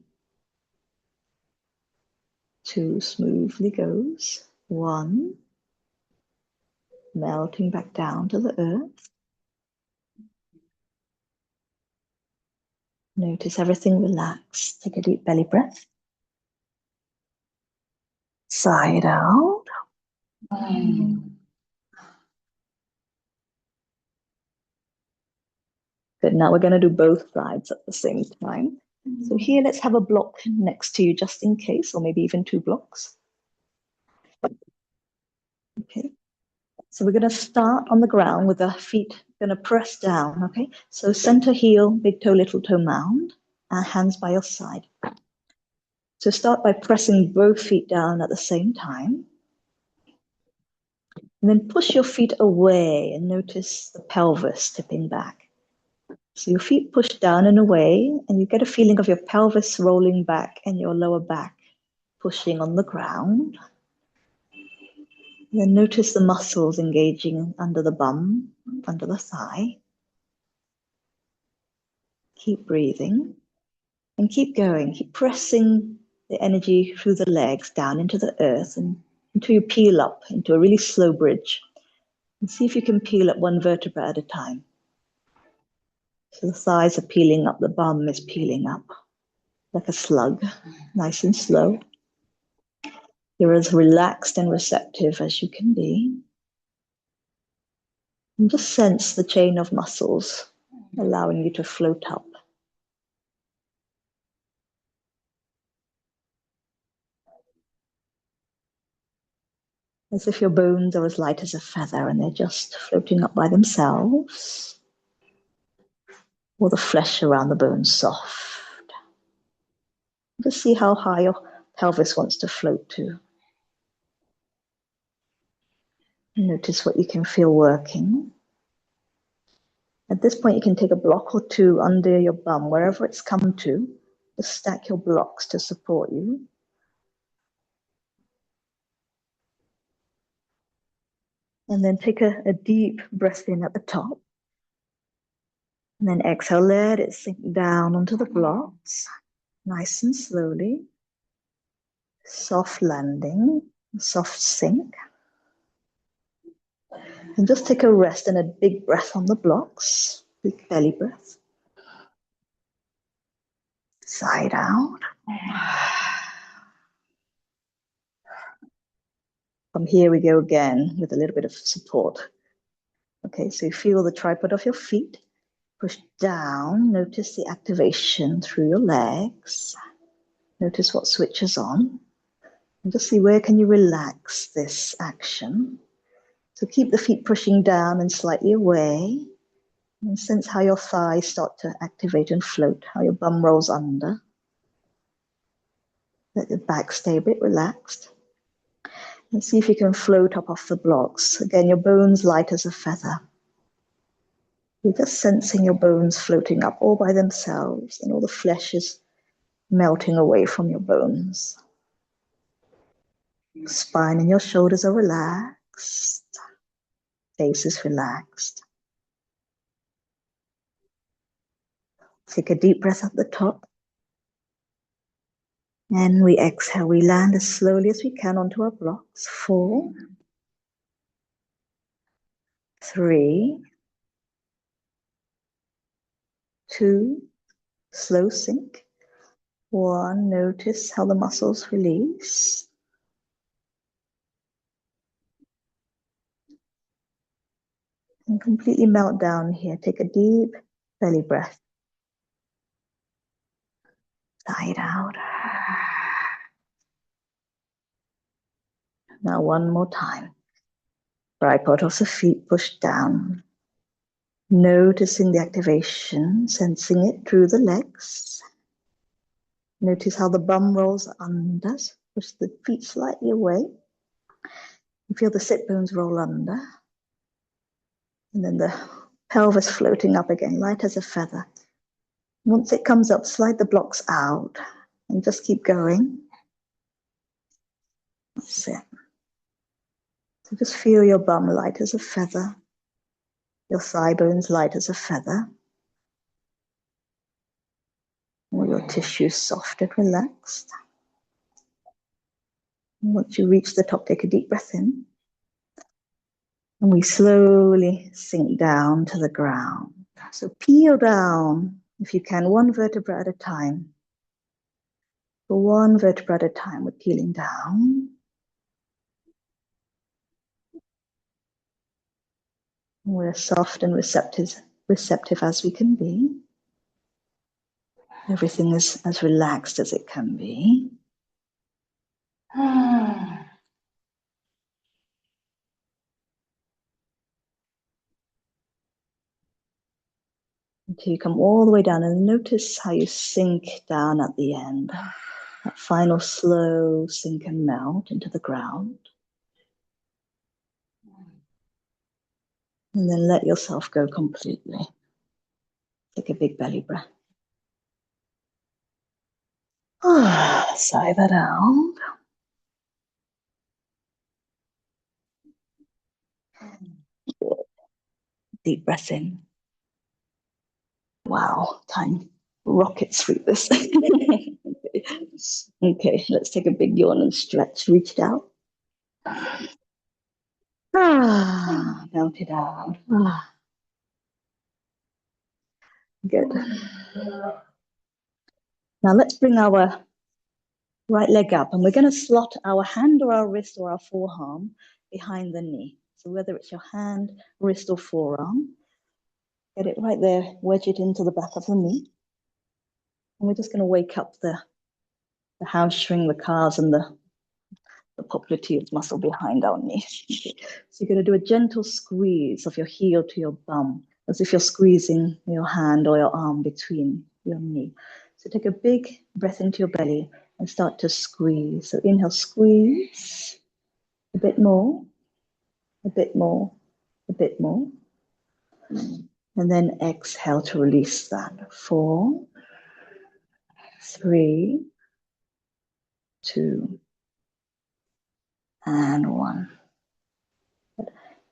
2, smoothly goes. 1, melting back down to the earth. Notice everything relax. Take a deep belly breath. Side out. Good, now we're going to do both sides at the same time. So here, let's have a block next to you just in case, or maybe even 2 blocks. Okay, so we're going to start on the ground with the feet going to press down, okay? So center heel, big toe, little toe mound, and hands by your side. So start by pressing both feet down at the same time. And then push your feet away and notice the pelvis tipping back. So your feet push down and away, and you get a feeling of your pelvis rolling back and your lower back pushing on the ground. Then notice the muscles engaging under the bum, under the thigh. Keep breathing and keep going. Keep pressing the energy through the legs down into the earth and until you peel up into a really slow bridge. And see if you can peel up 1 vertebra at a time. So the thighs are peeling up, the bum is peeling up like a slug, nice and slow. You're as relaxed and receptive as you can be. And just sense the chain of muscles allowing you to float up. As if your bones are as light as a feather and they're just floating up by themselves. Or the flesh around the bones soft. Just see how high your pelvis wants to float to. Notice what you can feel working. At this point, you can take a block or 2 under your bum, wherever it's come to. Just stack your blocks to support you. And then take a deep breath in at the top. And then exhale, let it sink down onto the blocks, nice and slowly. Soft landing, soft sink. And just take a rest and a big breath on the blocks, big belly breath. Side out. From here we go again with a little bit of support. Okay, so you feel the tripod of your feet. Push down, notice the activation through your legs. Notice what switches on. And just see where can you relax this action. So keep the feet pushing down and slightly away. And sense how your thighs start to activate and float, how your bum rolls under. Let the back stay a bit relaxed. And see if you can float up off the blocks. Again, your bones light as a feather. You're just sensing your bones floating up all by themselves, and all the flesh is melting away from your bones. Spine and your shoulders are relaxed. Face is relaxed. Take a deep breath at the top. And we exhale. We land as slowly as we can onto our blocks. 4, 3, 2, slow sink. 1, notice how the muscles release. And completely melt down here. Take a deep belly breath. Sigh it out. Now 1 more time. Tripod of the feet pushed down. Noticing the activation, sensing it through the legs. Notice how the bum rolls under. Push the feet slightly away. You feel the sit bones roll under. And then the pelvis floating up again, light as a feather. Once it comes up, slide the blocks out and just keep going. That's it. So just feel your bum light as a feather. Your thigh bones light as a feather. All your tissues soft and relaxed. And once you reach the top, take a deep breath in. And we slowly sink down to the ground. So peel down, if you can, 1 vertebra at a time. For 1 vertebra at a time, we're peeling down. We're soft and receptive as we can be. Everything is as relaxed as it can be. Until you come all the way down and notice how you sink down at the end. That final slow sink and melt into the ground. And then let yourself go completely. Take a big belly breath. Sigh that out. Good. Deep breath in. Wow, time rockets through this. Okay, let's take a big yawn and stretch. Reach it out. Melt it out. Good. Now let's bring our right leg up, and we're going to slot our hand or our wrist or our forearm behind the knee. So whether it's your hand, wrist, or forearm, get it right there, wedge it into the back of the knee. And we're just going to wake up the hamstring, the calves, and the popliteal muscle behind our knee. Okay. So you're going to do a gentle squeeze of your heel to your bum, as if you're squeezing your hand or your arm between your knee. So take a big breath into your belly and start to squeeze. So inhale, squeeze. A bit more, a bit more, a bit more. And then exhale to release that. 4, 3, 2, and 1.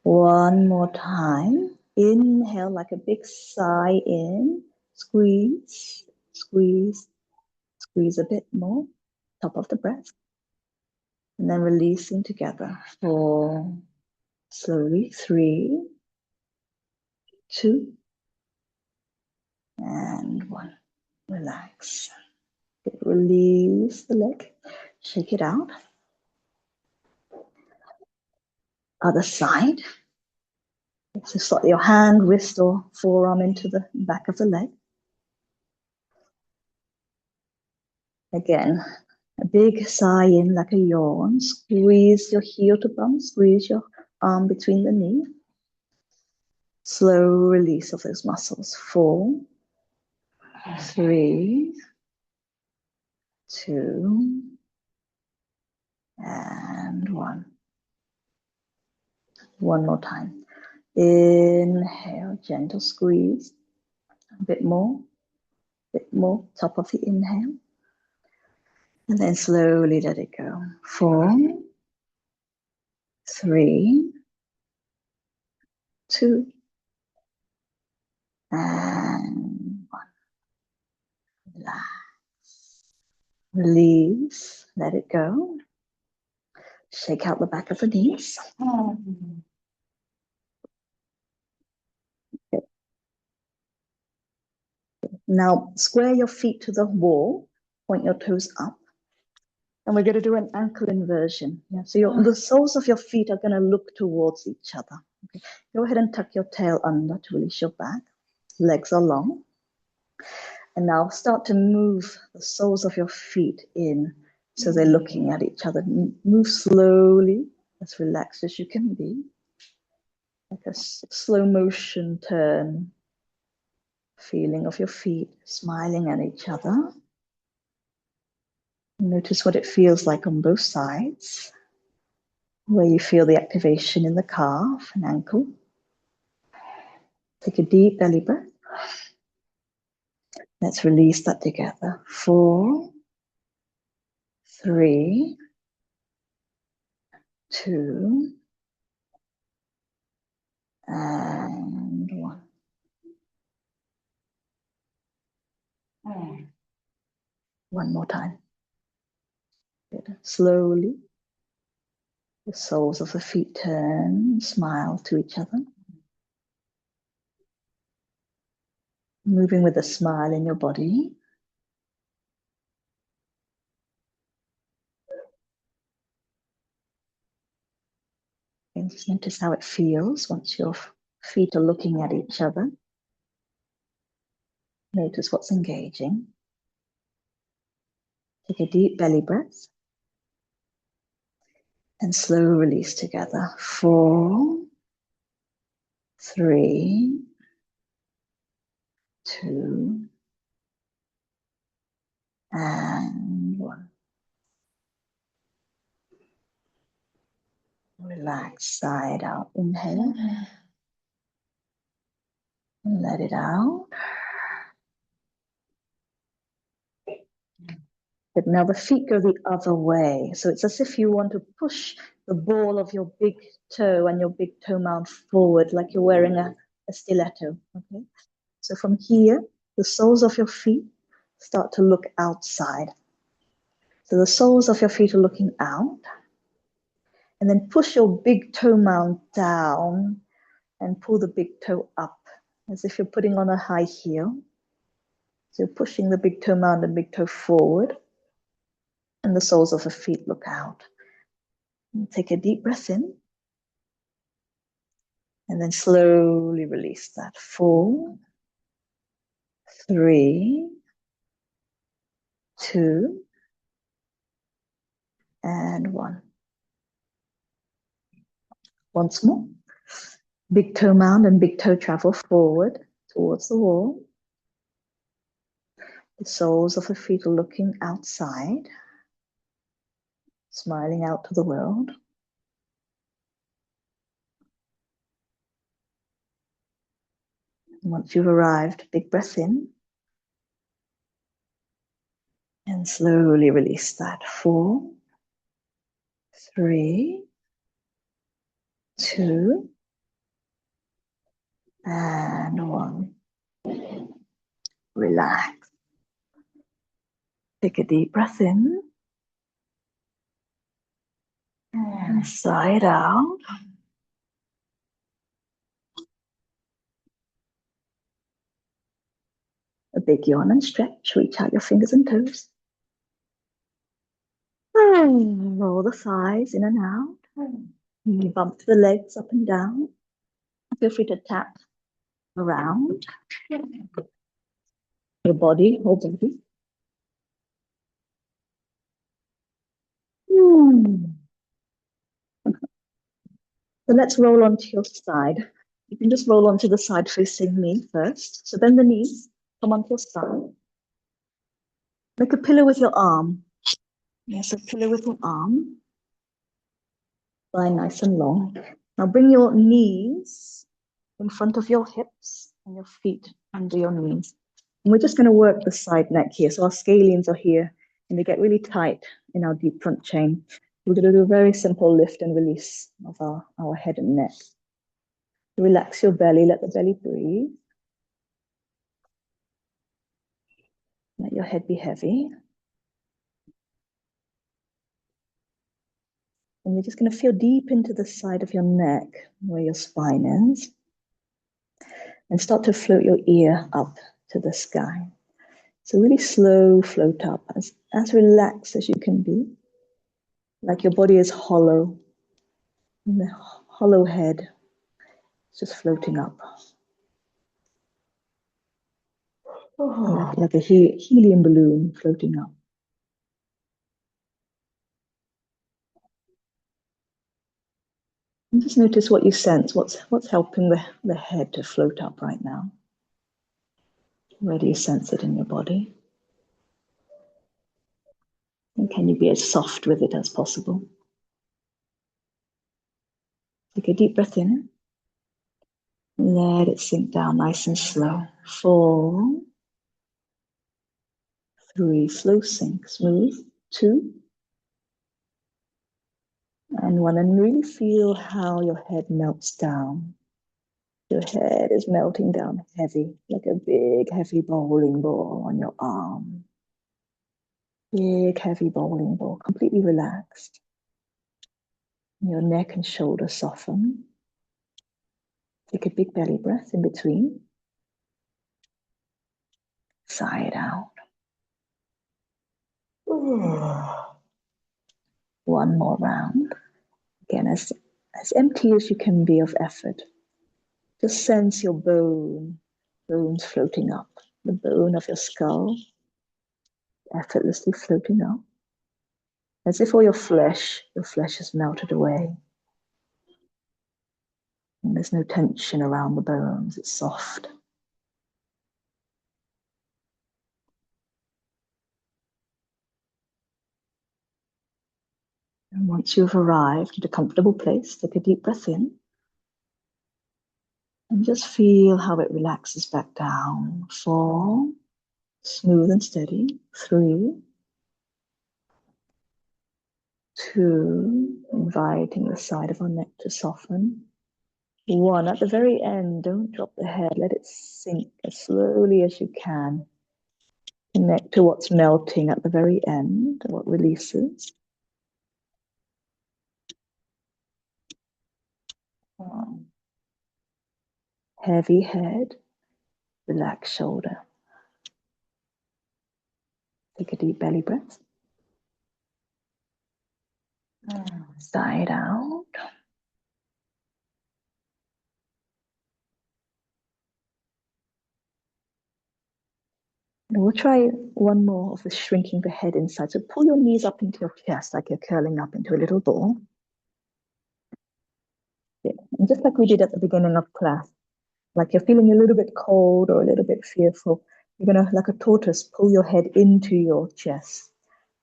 1 more time. Inhale like a big sigh in. Squeeze, squeeze, squeeze a bit more. Top of the breath. And then releasing together. 4, slowly. 3, 2, and 1. Relax. Release the leg. Shake it out. Other side. So slot your hand, wrist, or forearm into the back of the leg. Again, a big sigh in like a yawn. Squeeze your heel to bum, squeeze your arm between the knee. Slow release of those muscles. 4, 3, 2, and 1. One more time. Inhale, gentle squeeze. A bit more, top of the inhale. And then slowly let it go. 4, 3, 2, and 1. Relax. Release, let it go. Shake out the back of the knees. Okay. Now square your feet to the wall, point your toes up. And we're going to do an ankle inversion. Yeah, so the soles of your feet are going to look towards each other. Okay. Go ahead and tuck your tail under to release your back. Legs are long. And now start to move the soles of your feet in so they're looking at each other. Move slowly, as relaxed as you can be. Like a slow motion turn. Feeling of your feet smiling at each other. Notice what it feels like on both sides. Where you feel the activation in the calf and ankle. Take a deep belly breath. Let's release that together. 4, 3, 2, and 1. One more time. Good. Slowly, the soles of the feet turn, smile to each other. Moving with a smile in your body. And just notice how it feels once your feet are looking at each other. Notice what's engaging. Take a deep belly breath. And slow release together. 4, 3, 2, and 1. Relax, side out. Inhale. And let it out. But now the feet go the other way. So it's as if you want to push the ball of your big toe and your big toe mount forward like you're wearing a stiletto. Okay. So from here, the soles of your feet start to look outside. So the soles of your feet are looking out. And then push your big toe mount down and pull the big toe up as if you're putting on a high heel. So you're pushing the big toe mount and big toe forward. And the soles of the feet look out. And take a deep breath in. And then slowly release that. 4, 3, 2, and 1. Once more. Big toe mound and big toe travel forward towards the wall. The soles of the feet are looking outside, smiling out to the world. Once you've arrived, big breath in. And slowly release that. 4, 3, 2, and 1. Relax. Take a deep breath in. And sigh it out. A big yawn and stretch. Reach out your fingers and toes. Roll the thighs in and out. You bump the legs up and down. feel free to tap around your body, whole body. So let's roll onto your side. You can just roll onto the side facing me first. So bend the knees, come onto your side. Make a pillow with your arm. Yes, a pillow with your arm. Lie nice and long. Now bring your knees in front of your hips and your feet under your knees. And we're just going to work the side neck here. So our scalenes are here and they get really tight in our deep front chain. We're going to do a very simple lift and release of our head and neck. Relax your belly, let the belly breathe. Let your head be heavy. And you're just going to feel deep into the side of your neck, where your spine is. And start to float your ear up to the sky. So really slow float up, as relaxed as you can be. Like your body is hollow. And the hollow head is just floating up. Like a helium balloon floating up. And just notice what you sense, what's helping the head to float up right now. Where do you sense it in your body? And can you be as soft with it as possible? Take a deep breath in. Let it sink down nice and slow. 4, 3, slow sink, smooth. 2, and 1. And really feel how your head melts down. Your head is melting down heavy, like a big, heavy bowling ball on your arm. Big, heavy bowling ball, completely relaxed. Your neck and shoulders soften. Take a big belly breath in between. Sigh it out. One more round. Again, as empty as you can be of effort. Just sense your bones floating up. The bone of your skull, effortlessly floating up. As if all your flesh has melted away. And there's no tension around the bones, it's soft. And once you've arrived at a comfortable place, take a deep breath in. And just feel how it relaxes back down. 4, smooth and steady. 3, 2, inviting the side of our neck to soften. 1, at the very end, don't drop the head. Let it sink as slowly as you can. Connect to what's melting at the very end, what releases. 1. Heavy head, relaxed shoulder. Take a deep belly breath. Sigh it out. And we'll try one more of the shrinking the head inside. So pull your knees up into your chest like you're curling up into a little ball. Yeah. And just like we did at the beginning of class, like you're feeling a little bit cold or a little bit fearful, you're going to, like a tortoise, pull your head into your chest.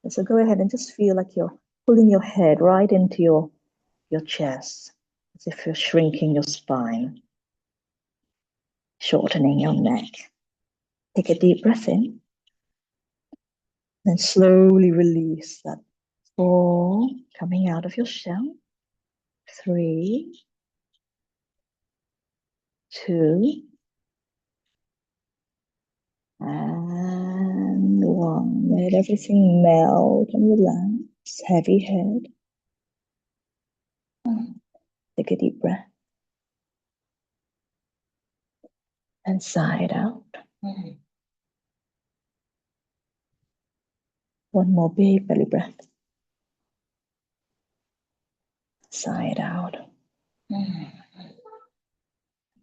And so go ahead and just feel like you're pulling your head right into your chest, as if you're shrinking your spine, shortening your neck. Take a deep breath in, then slowly release that. 4, coming out of your shell. 3, 2, and 1. Let everything melt and relax. Heavy head. Take a deep breath. And sigh it out. One more big belly breath. Sigh it out.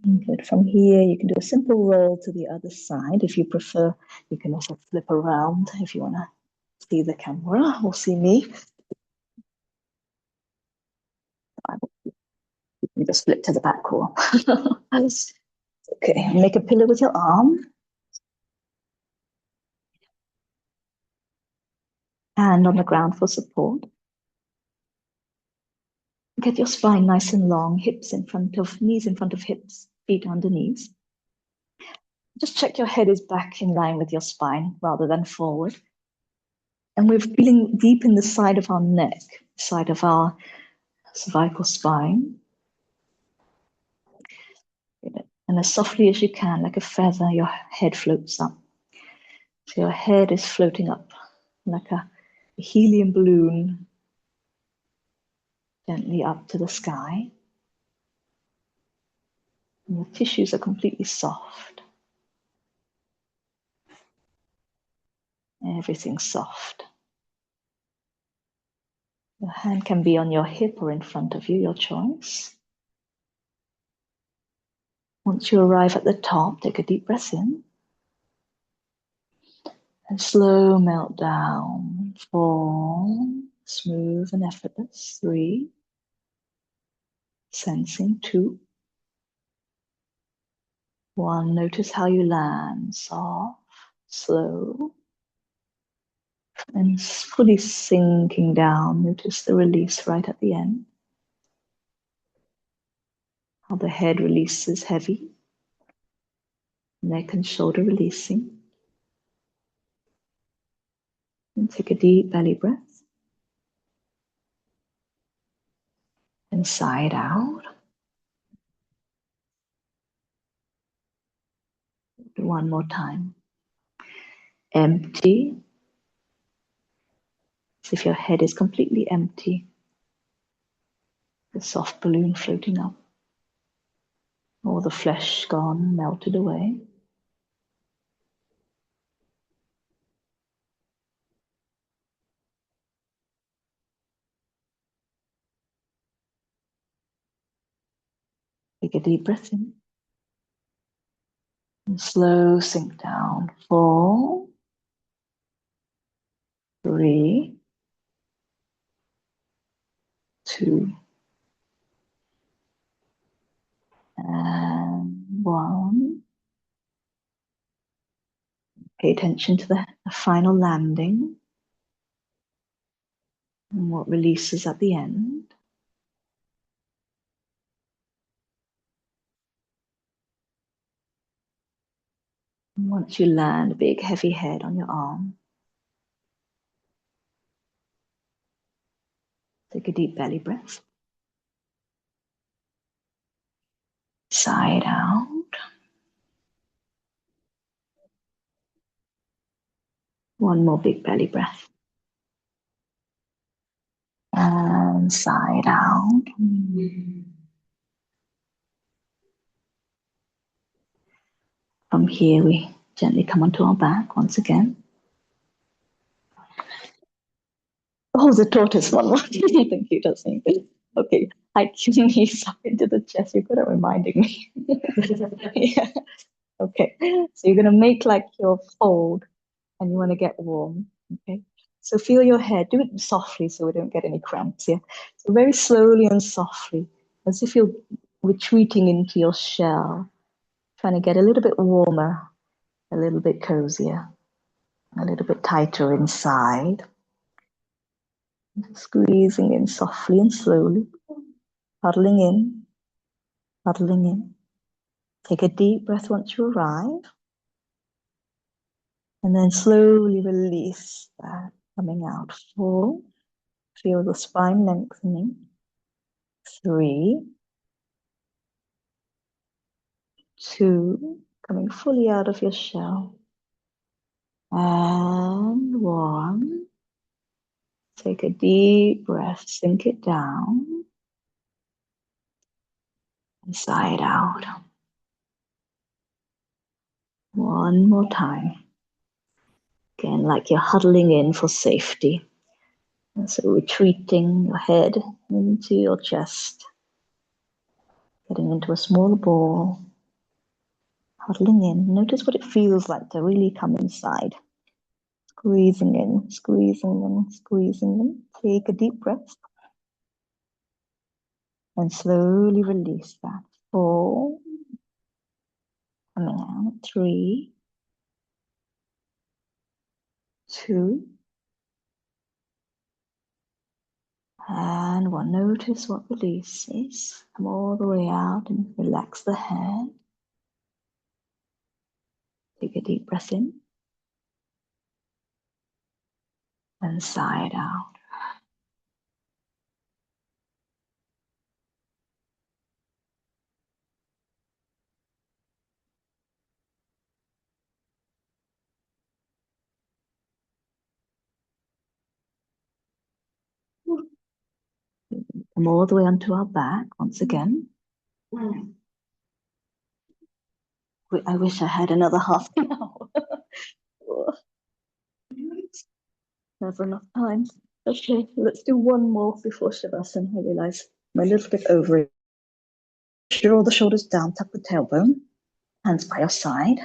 Good. From here, you can do a simple roll to the other side. If you prefer, you can also flip around if you want to see the camera or see me. You just flip to the back wall. Okay, make a pillow with your arm. Hand on the ground for support. Get your spine nice and long, hips in front of, knees in front of hips, feet under knees. Just check your head is back in line with your spine rather than forward. And we're feeling deep in the side of our neck, side of our cervical spine. And as softly as you can, like a feather, your head floats up. So your head is floating up like a helium balloon, gently up to the sky. And your tissues are completely soft. Everything's soft. Your hand can be on your hip or in front of you, your choice. Once you arrive at the top, take a deep breath in. And slow melt down. 4, smooth and effortless. 3, sensing. 2, 1, notice how you land. Soft, slow, and fully sinking down. Notice the release right at the end. How the head releases heavy. Neck and shoulder releasing. And take a deep belly breath. And side out. One more time. Empty. As if your head is completely empty. The soft balloon floating up. All the flesh gone, melted away. Take a deep breath in. And slow sink down. 4, 3, 2, and 1. Pay attention to the final landing and what releases at the end. And once you land, a big heavy head on your arm. Take a deep belly breath. Side out. One more big belly breath. And side out. From here, we gently come onto our back once again. Oh, the tortoise one. Thank you, Tasneem. Okay, hike your knees up into the chest. You're good at reminding me. Yeah. Okay, so you're going to make like your fold and you want to get warm. Okay, so feel your head. Do it softly so we don't get any cramps here. So very slowly and softly, as if you're retreating into your shell, trying to get a little bit warmer, a little bit cozier, a little bit tighter inside. Squeezing in softly and slowly, huddling in, huddling in. Take a deep breath once you arrive, and then slowly release that, coming out. 4, feel the spine lengthening. 3, 2, coming fully out of your shell. And 1, take a deep breath, sink it down, and side out. One more time. Again, like you're huddling in for safety. And so retreating your head into your chest, getting into a small ball, huddling in. Notice what it feels like to really come inside. Squeezing in, squeezing in, squeezing in. Take a deep breath. And slowly release that. 4. Coming out. 3. 2. And 1. Notice what release is. Come all the way out and relax the head. Take a deep breath in. And sigh it out. Come all the way onto our back once again. I wish I had another half an hour. Never enough time. Okay, let's do one more before Shavasana. I realize I'm a little bit over it. Draw the shoulders down, tuck the tailbone, hands by your side.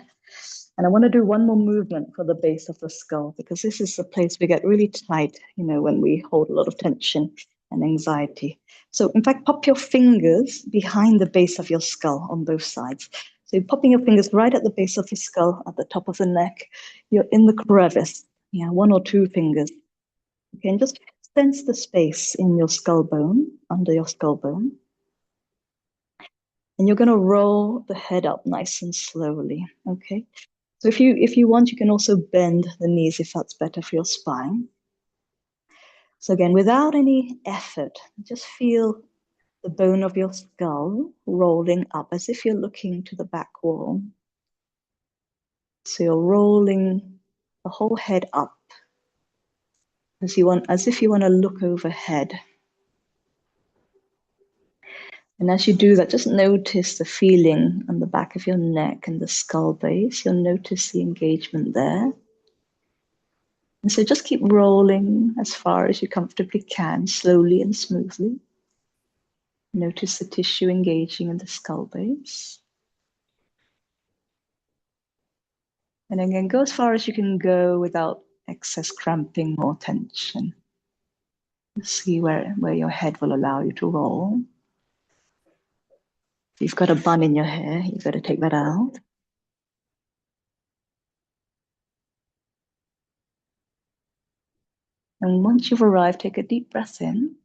And I want to do one more movement for the base of the skull, because this is the place we get really tight, when we hold a lot of tension and anxiety. So in fact, pop your fingers behind the base of your skull on both sides. So you're popping your fingers right at the base of your skull, at the top of the neck. You're in the crevice, 1 or 2 fingers. Okay, and just sense the space in your skull bone, under your skull bone. And you're going to roll the head up nice and slowly, okay? So if you want, you can also bend the knees if that's better for your spine. So again, without any effort, just feel the bone of your skull rolling up as if you're looking to the back wall. So you're rolling the whole head up as if you want to look overhead. And as you do that, just notice the feeling on the back of your neck and the skull base. You'll notice the engagement there. And so just keep rolling as far as you comfortably can, slowly and smoothly. Notice the tissue engaging in the skull base. And again, go as far as you can go without excess cramping or tension. See where your head will allow you to roll. If you've got a bun in your hair, you've got to take that out. And once you've arrived, take a deep breath in.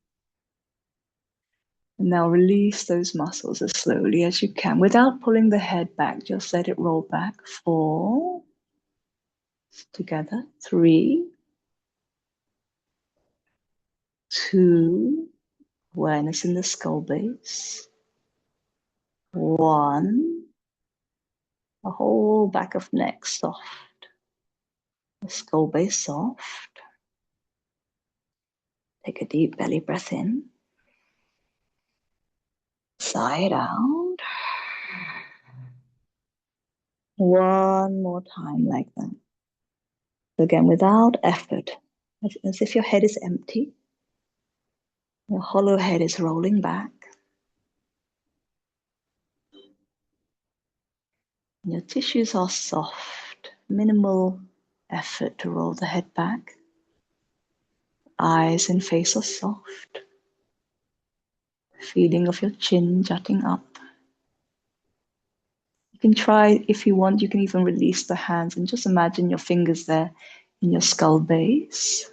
And now release those muscles as slowly as you can without pulling the head back. Just let it roll back. 4. Together. 3. 2. Awareness in the skull base. 1. The whole back of neck soft. The skull base soft. Take a deep belly breath in. Sigh it out. 1 more time like that. Again, without effort, as if your head is empty. Your hollow head is rolling back. Your tissues are soft, minimal effort to roll the head back. Eyes and face are soft. Feeling of your chin jutting up. You can try, if you want, you can even release the hands and just imagine your fingers there in your skull base.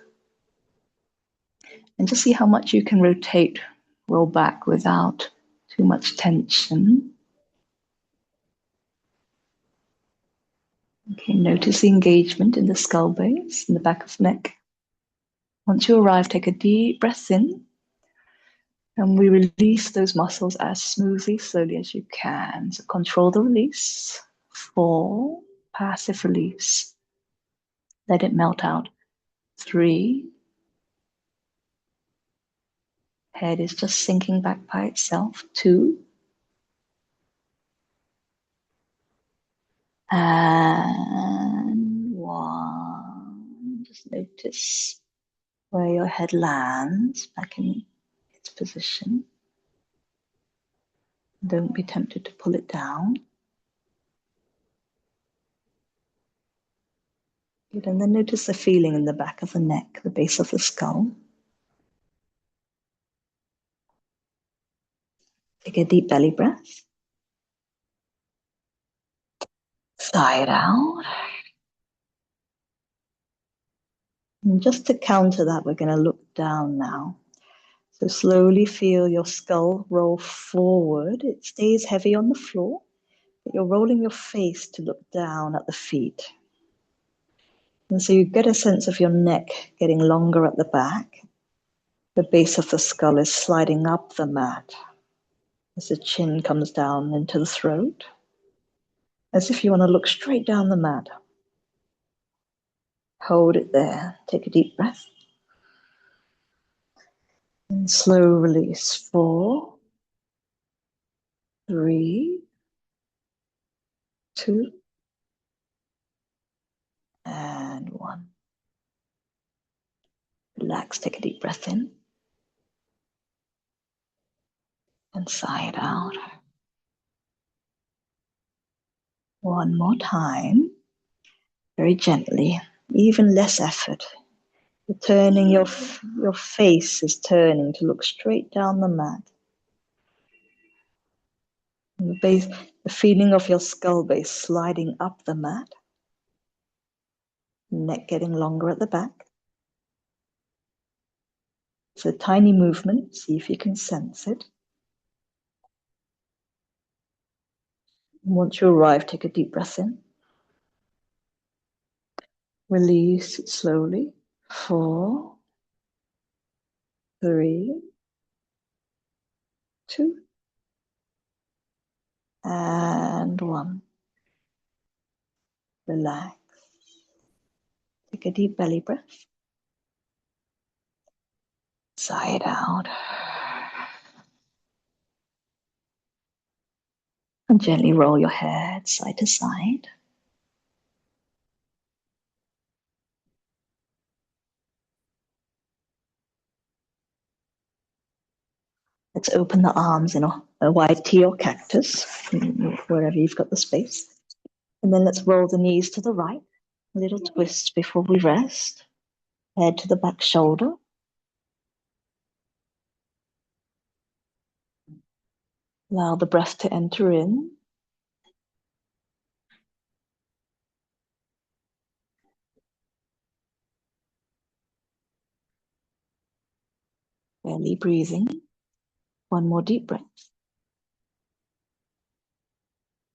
And just see how much you can roll back without too much tension. Okay, notice the engagement in the skull base, in the back of the neck. Once you arrive, take a deep breath in. And we release those muscles as smoothly, slowly as you can. So control the release. 4, passive release. Let it melt out. 3, head is just sinking back by itself. 2, and 1. Just notice where your head lands back in its position. Don't be tempted to pull it down. Good. And then notice the feeling in the back of the neck, the base of the skull. Take a deep belly breath. Sigh it out. And just to counter that, we're going to look down now. So slowly feel your skull roll forward. It stays heavy on the floor, but you're rolling your face to look down at the feet. And so you get a sense of your neck getting longer at the back. The base of the skull is sliding up the mat as the chin comes down into the throat, as if you want to look straight down the mat. Hold it there. Take a deep breath. And slow release. 4, 3, 2, and 1. Relax. Take a deep breath in. And sigh it out. One more time. Very gently. Even less effort. You're turning your face is turning to look straight down the mat. And the feeling of your skull base sliding up the mat. Neck getting longer at the back. It's a tiny movement. See if you can sense it. And once you arrive, take a deep breath in. Release it slowly. 4, 3, 2, and 1. Relax. Take a deep belly breath. Sigh it out. And gently roll your head side to side. Let's open the arms in a wide T or cactus, wherever you've got the space. And then let's roll the knees to the right. A little twist before we rest. Head to the back shoulder. Allow the breath to enter in. Belly breathing. One more deep breath.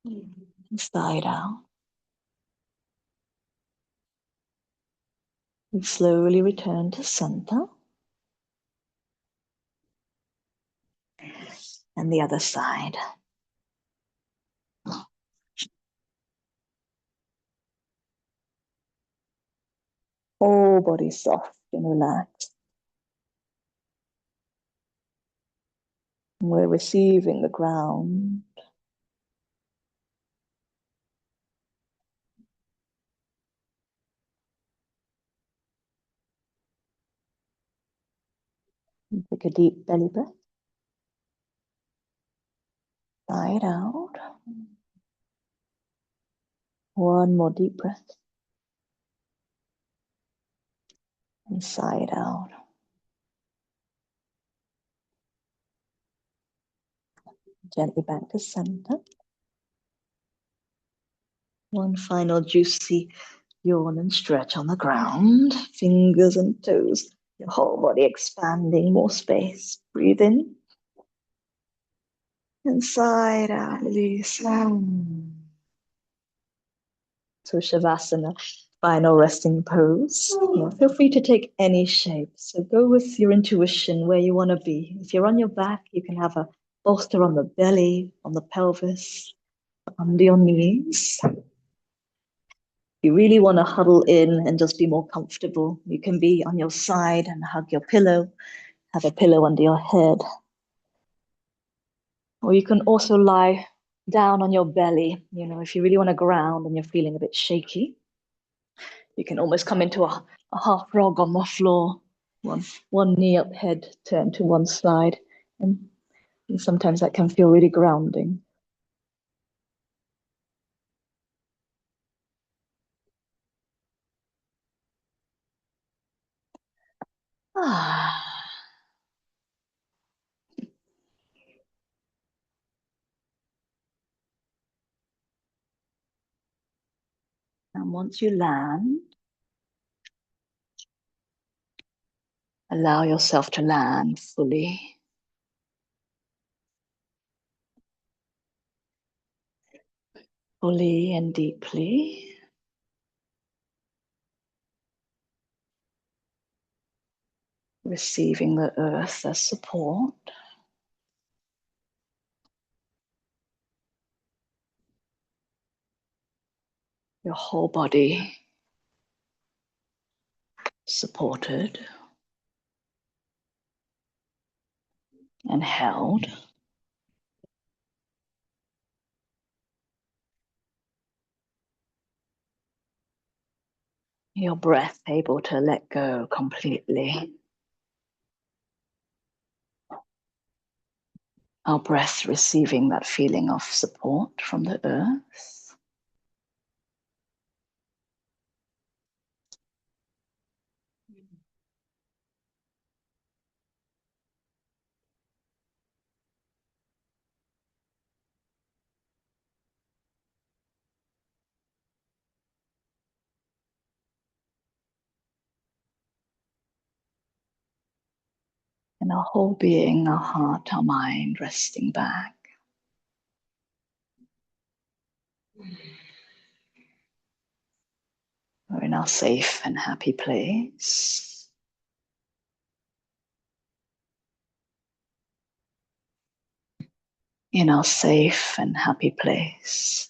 And sigh it out. We slowly return to center. And the other side. Whole body soft and relaxed. And we're receiving the ground. And take a deep belly breath. Sigh it out. One more deep breath. And sigh it out. Gently back to center. One final juicy yawn and stretch on the ground. Fingers and toes. Your whole body expanding, more space. Breathe in. And sigh it out. Release. So Shavasana, final resting pose. Yeah, feel free to take any shape. So go with your intuition where you want to be. If you're on your back, you can have a bolster on the belly, on the pelvis, under your knees. If you really want to huddle in and just be more comfortable, you can be on your side and hug your pillow, have a pillow under your head. Or you can also lie down on your belly, if you really want to ground and you're feeling a bit shaky. You can almost come into a half frog on the floor, one knee up, head turned to one side. And sometimes that can feel really grounding. Ah. And once you land, allow yourself to land fully. Fully and deeply. Receiving the earth as support. Your whole body supported and held. Your breath able to let go completely. Our breath receiving that feeling of support from the earth. And our whole being, our heart, our mind resting back. We're in our safe and happy place. In our safe and happy place.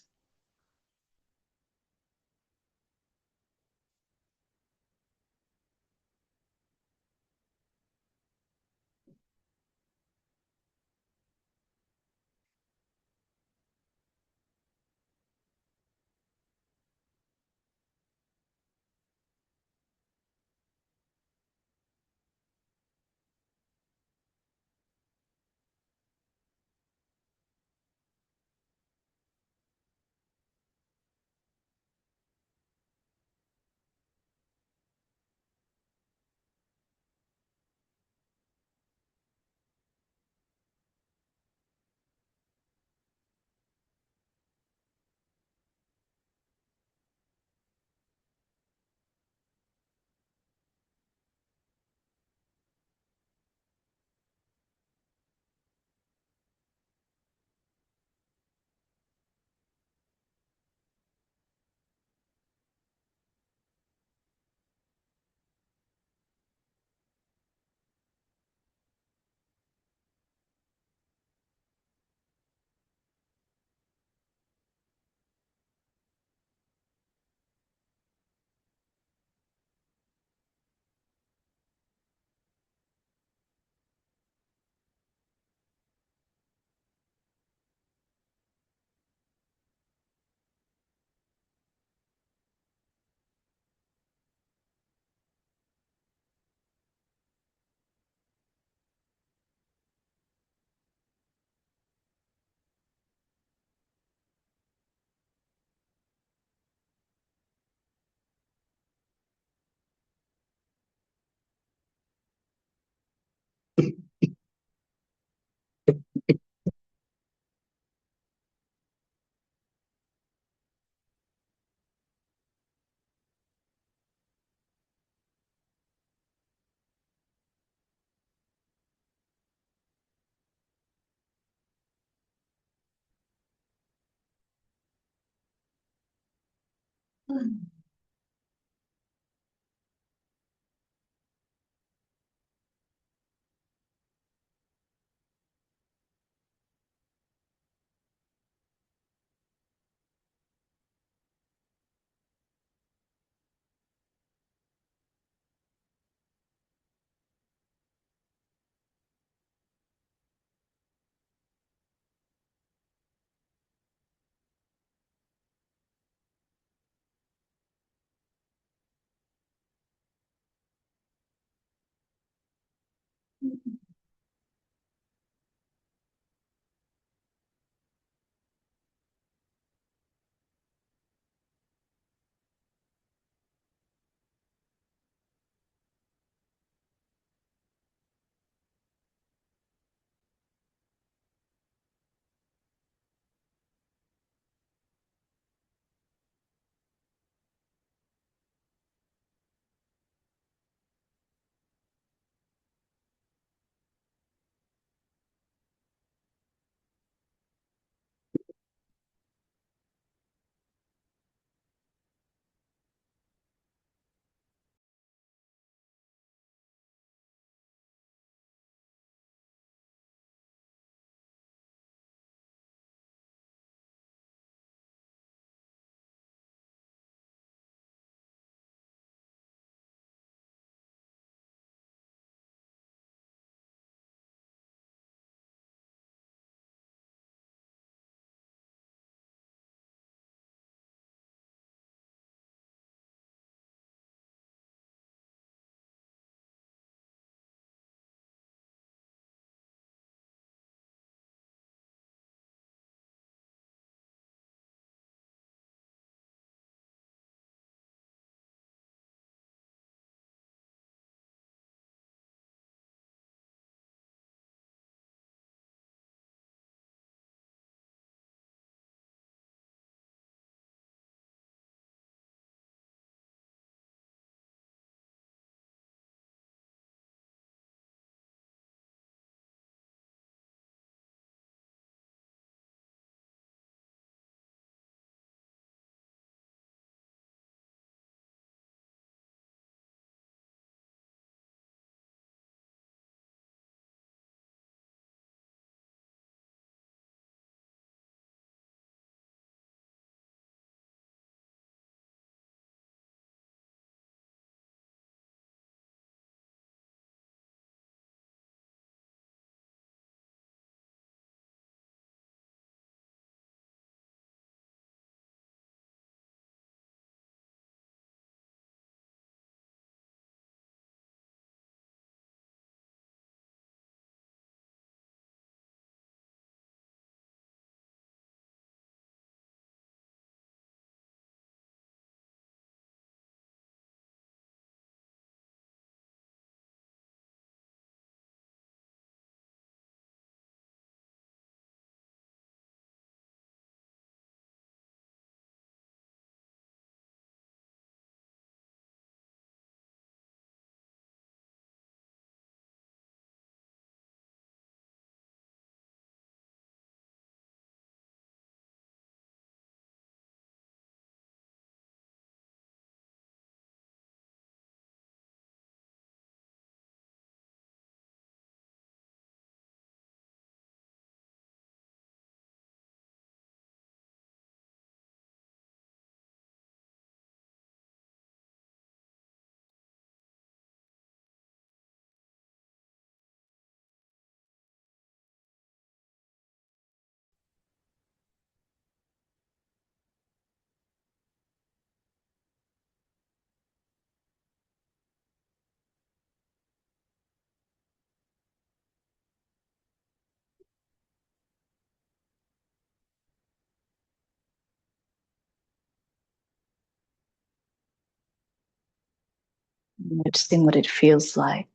Noticing what it feels like.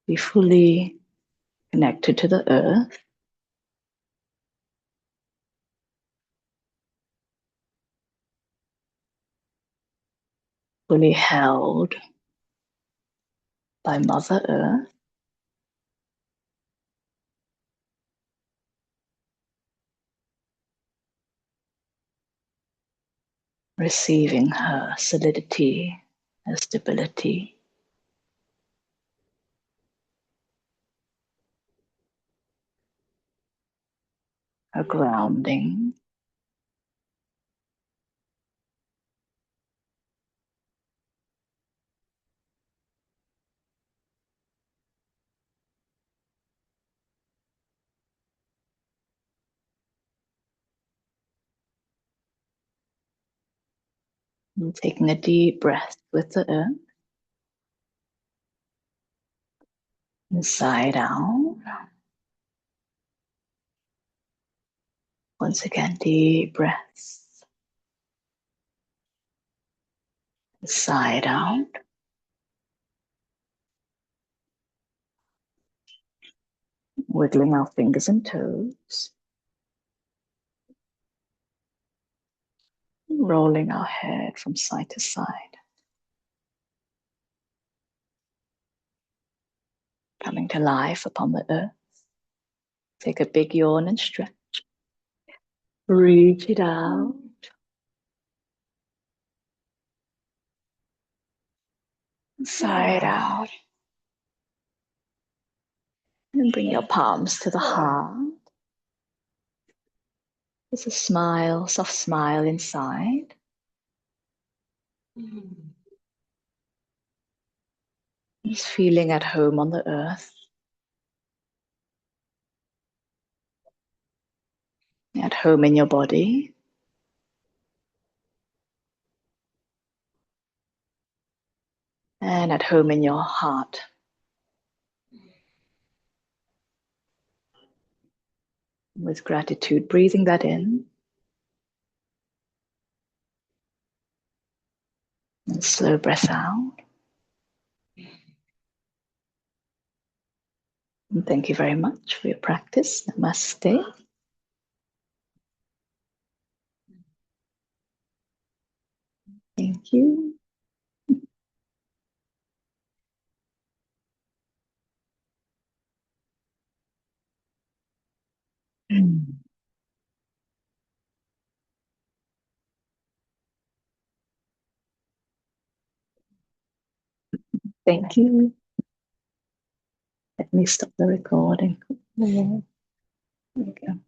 Be fully connected to the earth. Fully held by Mother Earth. Receiving her solidity, her stability. Her grounding. And taking a deep breath with the earth. Inside out. Once again, deep breaths. Inside out. Wiggling our fingers and toes. Rolling our head from side to side. Coming to life upon the earth. Take a big yawn and stretch. Reach it out. Side out. And bring your palms to the heart. There's a smile, soft smile inside. Just feeling at home on the earth. At home in your body. And at home in your heart. With gratitude, breathing that in. And slow breath out. And thank you very much for your practice. Namaste. Thank you. Thank you. Let me stop the recording. There we go.